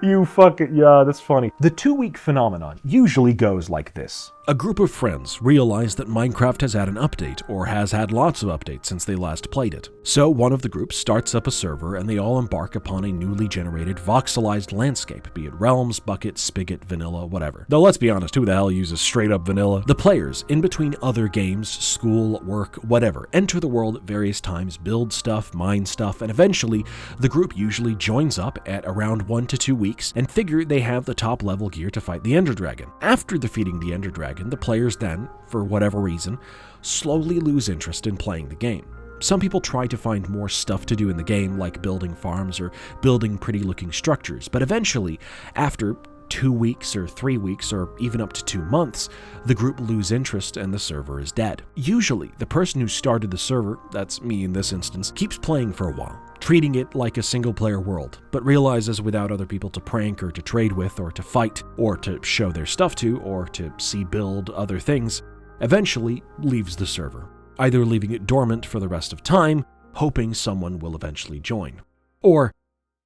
You fucking... yeah, that's funny. The 2-week phenomenon usually goes like this. A group of friends realize that Minecraft has had an update, or has had lots of updates since they last played it. So one of the groups starts up a server and they all embark upon a newly generated voxelized landscape, be it realms, bucket, spigot, vanilla, whatever. Though let's be honest, who the hell uses straight up vanilla? The players, in between other games, school, work, whatever, enter the world at various times, build stuff, mine stuff, and eventually the group usually joins up at around 1 to 2 weeks and figure they have the top level gear to fight the Ender Dragon. After defeating the Ender Dragon, the players then, for whatever reason, slowly lose interest in playing the game. Some people try to find more stuff to do in the game, like building farms or building pretty looking structures, but eventually, after 2 weeks or 3 weeks or even up to 2 months, the group lose interest and the server is dead. Usually, the person who started the server, that's me in this instance, keeps playing for a while, treating it like a single-player world, but realizes without other people to prank or to trade with or to fight or to show their stuff to or to see build other things, eventually leaves the server, either leaving it dormant for the rest of time, hoping someone will eventually join, or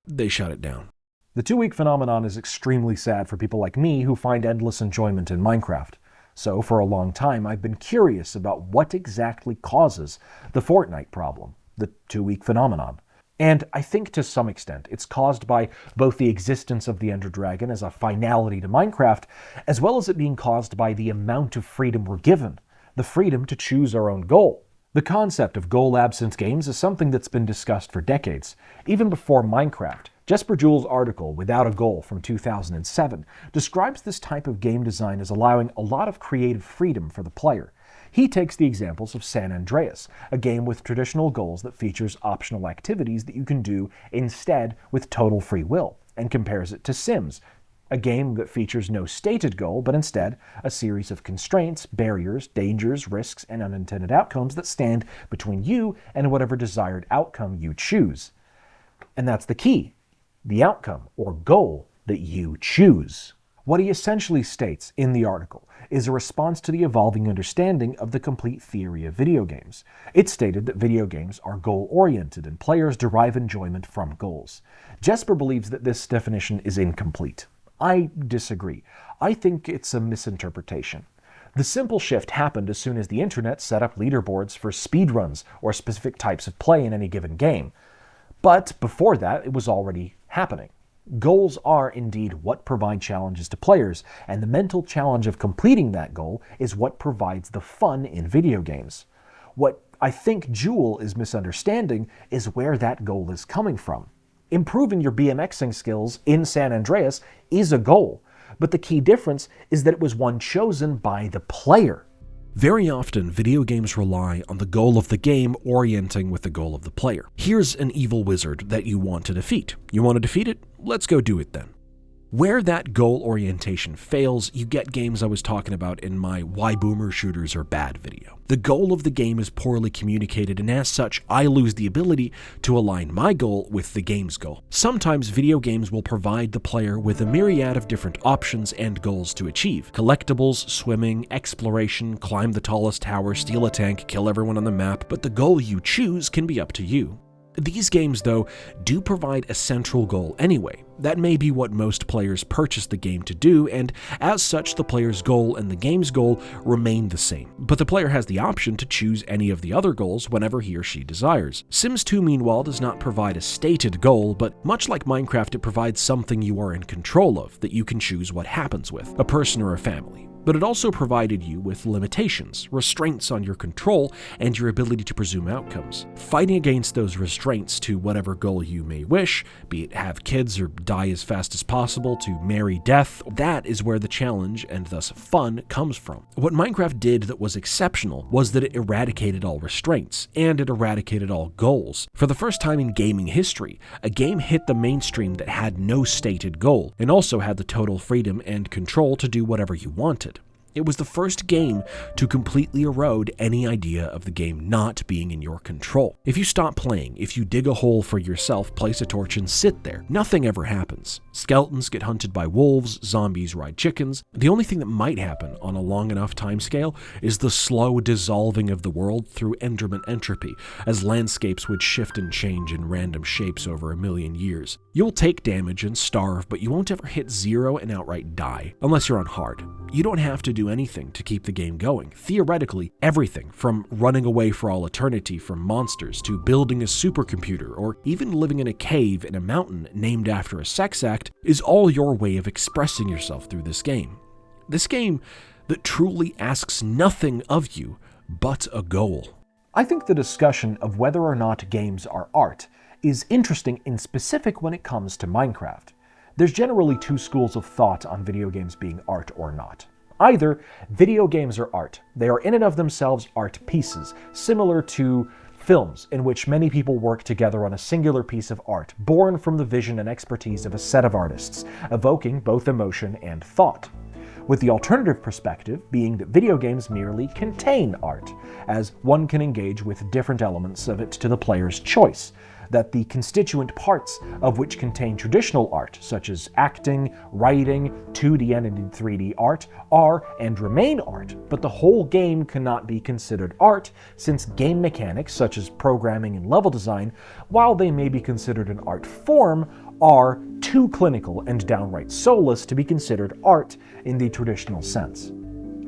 they shut it down. The 2-week phenomenon is extremely sad for people like me who find endless enjoyment in Minecraft. So for a long time, I've been curious about what exactly causes the Fortnight problem, the 2-week phenomenon. And I think to some extent it's caused by both the existence of the Ender Dragon as a finality to Minecraft, as well as it being caused by the amount of freedom we're given, the freedom to choose our own goal. The concept of goal-absent games is something that's been discussed for decades. Even before Minecraft, Jesper Juhl's article, Without a Goal, from 2007, describes this type of game design as allowing a lot of creative freedom for the player. He takes the examples of San Andreas, a game with traditional goals that features optional activities that you can do instead with total free will, and compares it to Sims, a game that features no stated goal, but instead a series of constraints, barriers, dangers, risks, and unintended outcomes that stand between you and whatever desired outcome you choose. And that's the key, the outcome or goal that you choose. What he essentially states in the article is a response to the evolving understanding of the complete theory of video games. It stated that video games are goal-oriented and players derive enjoyment from goals. Jesper believes that this definition is incomplete. I disagree. I think it's a misinterpretation. The simple shift happened as soon as the internet set up leaderboards for speedruns or specific types of play in any given game. But before that, it was already happening. Goals are indeed what provide challenges to players, and the mental challenge of completing that goal is what provides the fun in video games. What I think Jewel is misunderstanding is where that goal is coming from. Improving your BMXing skills in San Andreas is a goal, but the key difference is that it was one chosen by the player. Very often, video games rely on the goal of the game orienting with the goal of the player. Here's an evil wizard that you want to defeat. You want to defeat it? Let's go do it then. Where that goal orientation fails, you get games I was talking about in my Why Boomer Shooters Are Bad video. The goal of the game is poorly communicated, and as such, I lose the ability to align my goal with the game's goal. Sometimes video games will provide the player with a myriad of different options and goals to achieve. Collectibles, swimming, exploration, climb the tallest tower, steal a tank, kill everyone on the map, but the goal you choose can be up to you. These games, though, do provide a central goal anyway. That may be what most players purchase the game to do, and as such, the player's goal and the game's goal remain the same. But the player has the option to choose any of the other goals whenever he or she desires. Sims 2, meanwhile, does not provide a stated goal, but much like Minecraft, it provides something you are in control of that you can choose what happens with, a person or a family. But it also provided you with limitations, restraints on your control and your ability to presume outcomes. Fighting against those restraints to whatever goal you may wish, be it have kids or die as fast as possible, to marry death, that is where the challenge and thus fun comes from. What Minecraft did that was exceptional was that it eradicated all restraints, and it eradicated all goals. For the first time in gaming history, a game hit the mainstream that had no stated goal, and also had the total freedom and control to do whatever you wanted. It was the first game to completely erode any idea of the game not being in your control. If you stop playing, if you dig a hole for yourself, place a torch and sit there, nothing ever happens. Skeletons get hunted by wolves, zombies ride chickens. The only thing that might happen on a long enough timescale is the slow dissolving of the world through Enderman entropy, as landscapes would shift and change in random shapes over a million years. You'll take damage and starve, but you won't ever hit zero and outright die, unless you're on hard. You don't have to do anything to keep the game going. Theoretically, everything from running away for all eternity from monsters to building a supercomputer or even living in a cave in a mountain named after a sex act is all your way of expressing yourself through this game. This game that truly asks nothing of you but a goal. I think the discussion of whether or not games are art is interesting in specific when it comes to Minecraft. There's generally two schools of thought on video games being art or not. Either video games are art. They are in and of themselves art pieces, similar to films in which many people work together on a singular piece of art, born from the vision and expertise of a set of artists, evoking both emotion and thought. With the alternative perspective being that video games merely contain art, as one can engage with different elements of it to the player's choice, that the constituent parts of which contain traditional art, such as acting, writing, 2D and 3D art, are and remain art, but the whole game cannot be considered art, since game mechanics, such as programming and level design, while they may be considered an art form, are too clinical and downright soulless to be considered art in the traditional sense.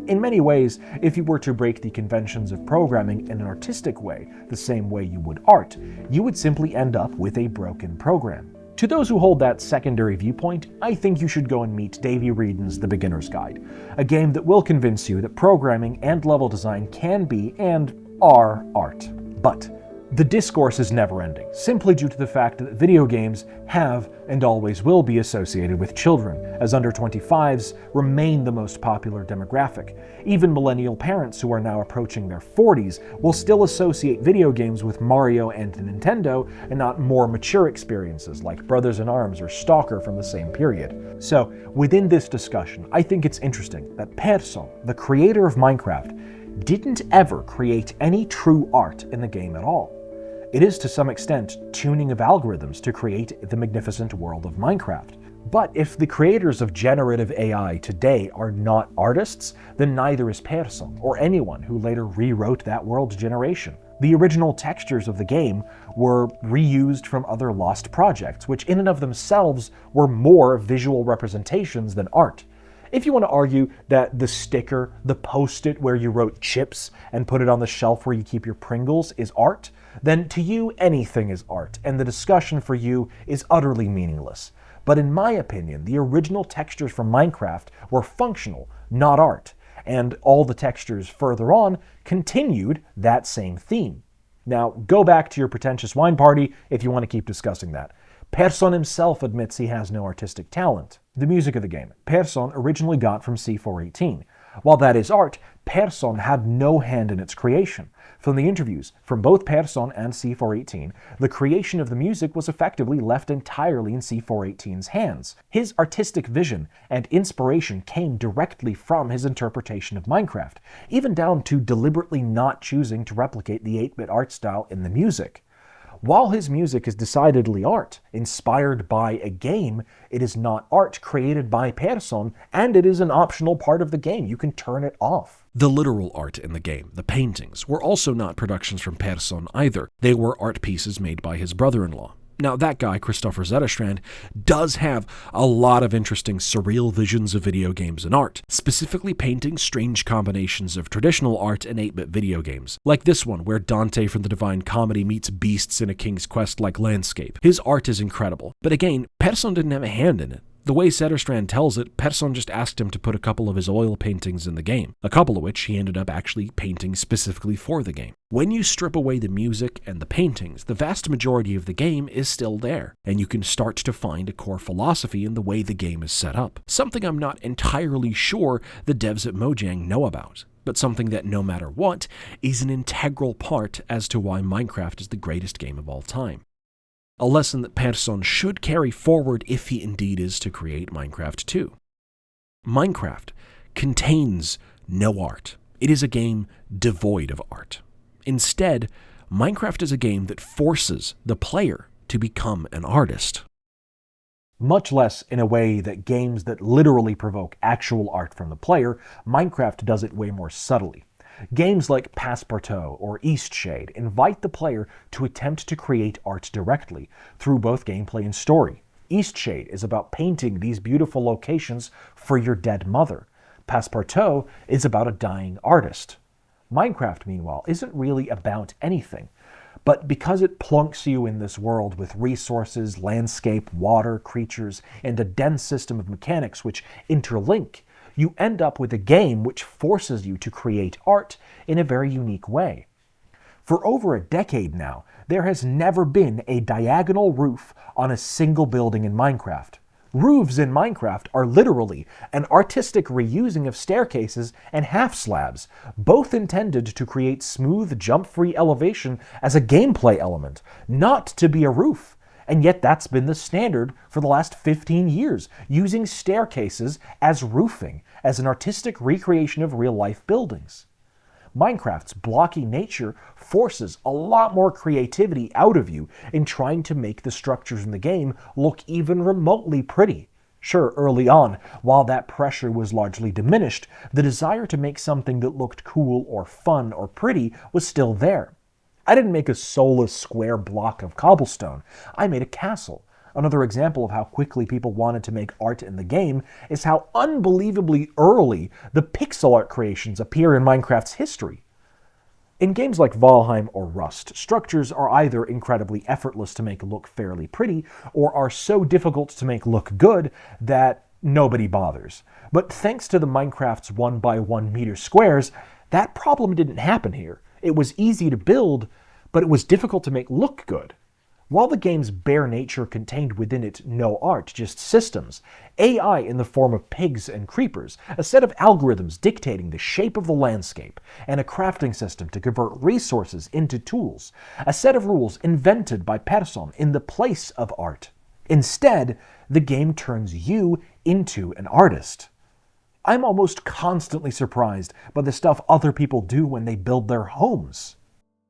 In many ways, if you were to break the conventions of programming in an artistic way, the same way you would art, you would simply end up with a broken program. To those who hold that secondary viewpoint, I think you should go and meet Davey Wreden's The Beginner's Guide, a game that will convince you that programming and level design can be and are art. But the discourse is never-ending, simply due to the fact that video games have and always will be associated with children, as under 25s remain the most popular demographic. Even millennial parents who are now approaching their 40s will still associate video games with Mario and Nintendo, and not more mature experiences like Brothers in Arms or Stalker from the same period. So, within this discussion, I think it's interesting that Persson, the creator of Minecraft, didn't ever create any true art in the game at all. It is to some extent tuning of algorithms to create the magnificent world of Minecraft. But if the creators of generative AI today are not artists, then neither is Persson, or anyone who later rewrote that world's generation. The original textures of the game were reused from other lost projects, which in and of themselves were more visual representations than art. If you want to argue that the sticker, the post-it where you wrote chips and put it on the shelf where you keep your Pringles is art, then to you anything is art, and the discussion for you is utterly meaningless. But in my opinion, the original textures from Minecraft were functional, not art, and all the textures further on continued that same theme. Now, go back to your pretentious wine party if you want to keep discussing that. Persson himself admits he has no artistic talent. The music of the game, Persson originally got from C418. While that is art, Persson had no hand in its creation. From the interviews from both Persson and C418, the creation of the music was effectively left entirely in C418's hands. His artistic vision and inspiration came directly from his interpretation of Minecraft, even down to deliberately not choosing to replicate the 8-bit art style in the music. While his music is decidedly art, inspired by a game, it is not art created by Persson, and it is an optional part of the game. You can turn it off. The literal art in the game, the paintings, were also not productions from Persson either. They were art pieces made by his brother-in-law. Now, that guy, Christopher Zetterstrand, does have a lot of interesting surreal visions of video games and art, specifically painting strange combinations of traditional art and 8-bit video games, like this one where Dante from the Divine Comedy meets beasts in a King's Quest-like landscape. His art is incredible, but again, Persson didn't have a hand in it. The way Zetterstrand tells it, Persson just asked him to put a couple of his oil paintings in the game, a couple of which he ended up actually painting specifically for the game. When you strip away the music and the paintings, the vast majority of the game is still there, and you can start to find a core philosophy in the way the game is set up, something I'm not entirely sure the devs at Mojang know about, but something that no matter what, is an integral part as to why Minecraft is the greatest game of all time. A lesson that Persson should carry forward if he indeed is to create Minecraft 2. Minecraft contains no art. It is a game devoid of art. Instead, Minecraft is a game that forces the player to become an artist. Much less in a way that games that literally provoke actual art from the player, Minecraft does it way more subtly. Games like Passepartout or Eastshade invite the player to attempt to create art directly, through both gameplay and story. Eastshade is about painting these beautiful locations for your dead mother. Passepartout is about a dying artist. Minecraft, meanwhile, isn't really about anything. But because it plunks you in this world with resources, landscape, water, creatures, and a dense system of mechanics which interlink, you end up with a game which forces you to create art in a very unique way. For over a decade now, there has never been a diagonal roof on a single building in Minecraft. Roofs in Minecraft are literally an artistic reusing of staircases and half slabs, both intended to create smooth, jump-free elevation as a gameplay element, not to be a roof. And yet that's been the standard for the last 15 years, using staircases as roofing, as an artistic recreation of real-life buildings. Minecraft's blocky nature forces a lot more creativity out of you in trying to make the structures in the game look even remotely pretty. Sure, early on, while that pressure was largely diminished, the desire to make something that looked cool or fun or pretty was still there. I didn't make a soulless square block of cobblestone. I made a castle. Another example of how quickly people wanted to make art in the game is how unbelievably early the pixel art creations appear in Minecraft's history. In games like Valheim or Rust, structures are either incredibly effortless to make look fairly pretty, or are so difficult to make look good that nobody bothers. But thanks to the Minecraft's 1x1 meter squares, that problem didn't happen here. It was easy to build, but it was difficult to make look good. While the game's bare nature contained within it no art, just systems, AI in the form of pigs and creepers, a set of algorithms dictating the shape of the landscape, and a crafting system to convert resources into tools, a set of rules invented by Persson in the place of art. Instead, the game turns you into an artist. I'm almost constantly surprised by the stuff other people do when they build their homes.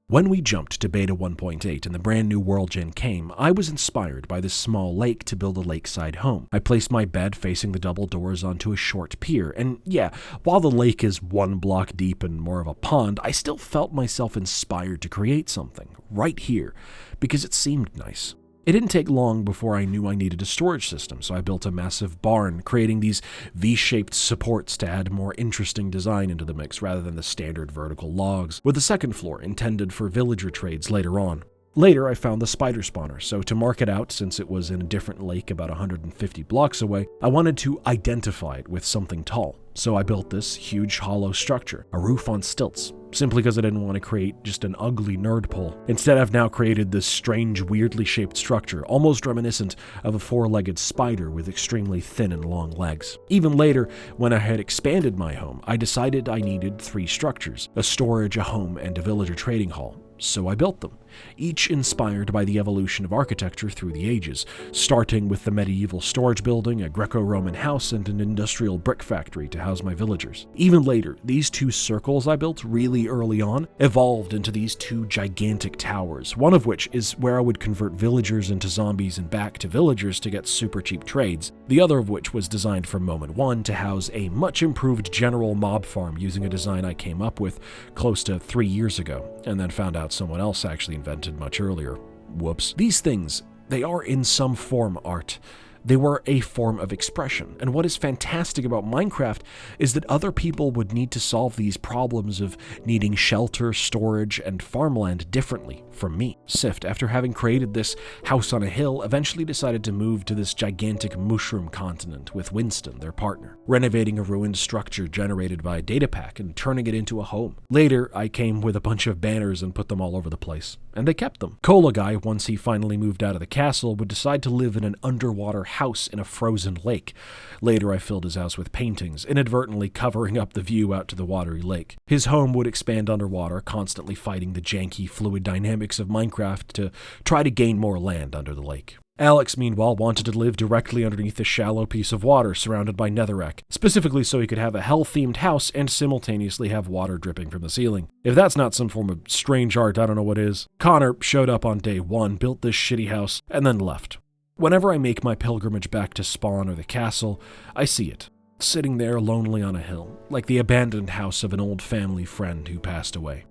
When we jumped to Beta 1.8 and the brand new World Gen came, I was inspired by this small lake to build a lakeside home. I placed my bed facing the double doors onto a short pier, and yeah, while the lake is 1 block deep and more of a pond, I still felt myself inspired to create something, right here, because it seemed nice. It didn't take long before I knew I needed a storage system, so I built a massive barn, creating these V-shaped supports to add more interesting design into the mix rather than the standard vertical logs, with the second floor intended for villager trades later on. Later, I found the spider spawner, so to mark it out, since it was in a different lake about 150 blocks away, I wanted to identify it with something tall. So I built this huge hollow structure, a roof on stilts, simply because I didn't want to create just an ugly nerd pole. Instead, I've now created this strange, weirdly shaped structure, almost reminiscent of a four-legged spider with extremely thin and long legs. Even later, when I had expanded my home, I decided I needed 3 structures: a storage, a home, and a villager trading hall. So I built them, each inspired by the evolution of architecture through the ages, starting with the medieval storage building, a Greco-Roman house, and an industrial brick factory to house my villagers. Even later, these 2 circles I built really early on evolved into these 2 gigantic towers, one of which is where I would convert villagers into zombies and back to villagers to get super cheap trades, the other of which was designed from moment one to house a much improved general mob farm using a design I came up with close to 3 years ago, and then found out someone else actually invented much earlier. Whoops. These things, they are in some form art. They were a form of expression, and what is fantastic about Minecraft is that other people would need to solve these problems of needing shelter, storage, and farmland differently from me. Sift, after having created this house on a hill, eventually decided to move to this gigantic mushroom continent with Winston, their partner, renovating a ruined structure generated by a data pack and turning it into a home. Later, I came with a bunch of banners and put them all over the place, and they kept them. Cola Guy, once he finally moved out of the castle, would decide to live in an underwater house in a frozen lake. Later, I filled his house with paintings, inadvertently covering up the view out to the watery lake. His home would expand underwater, constantly fighting the janky fluid dynamics of Minecraft to try to gain more land under the lake. Alex, meanwhile, wanted to live directly underneath a shallow piece of water surrounded by netherrack, specifically so he could have a hell-themed house and simultaneously have water dripping from the ceiling. If that's not some form of strange art, I don't know what is. Connor showed up on day 1, built this shitty house, and then left. Whenever I make my pilgrimage back to Spawn or the castle, I see it, sitting there lonely on a hill, like the abandoned house of an old family friend who passed away.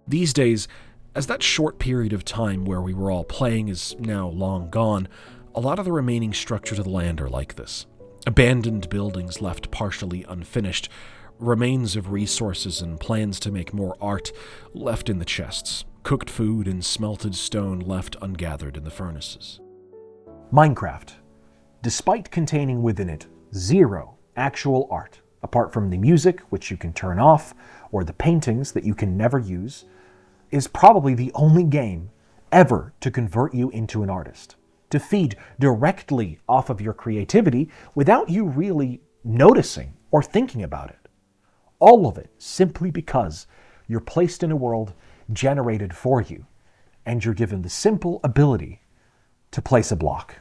These days, as that short period of time where we were all playing is now long gone, a lot of the remaining structures of the land are like this. Abandoned buildings left partially unfinished, remains of resources and plans to make more art left in the chests, cooked food and smelted stone left ungathered in the furnaces. Minecraft, despite containing within it 0 actual art, apart from the music, which you can turn off, or the paintings that you can never use, is probably the only game ever to convert you into an artist, to feed directly off of your creativity without you really noticing or thinking about it. All of it simply because you're placed in a world generated for you, and you're given the simple ability to place a block.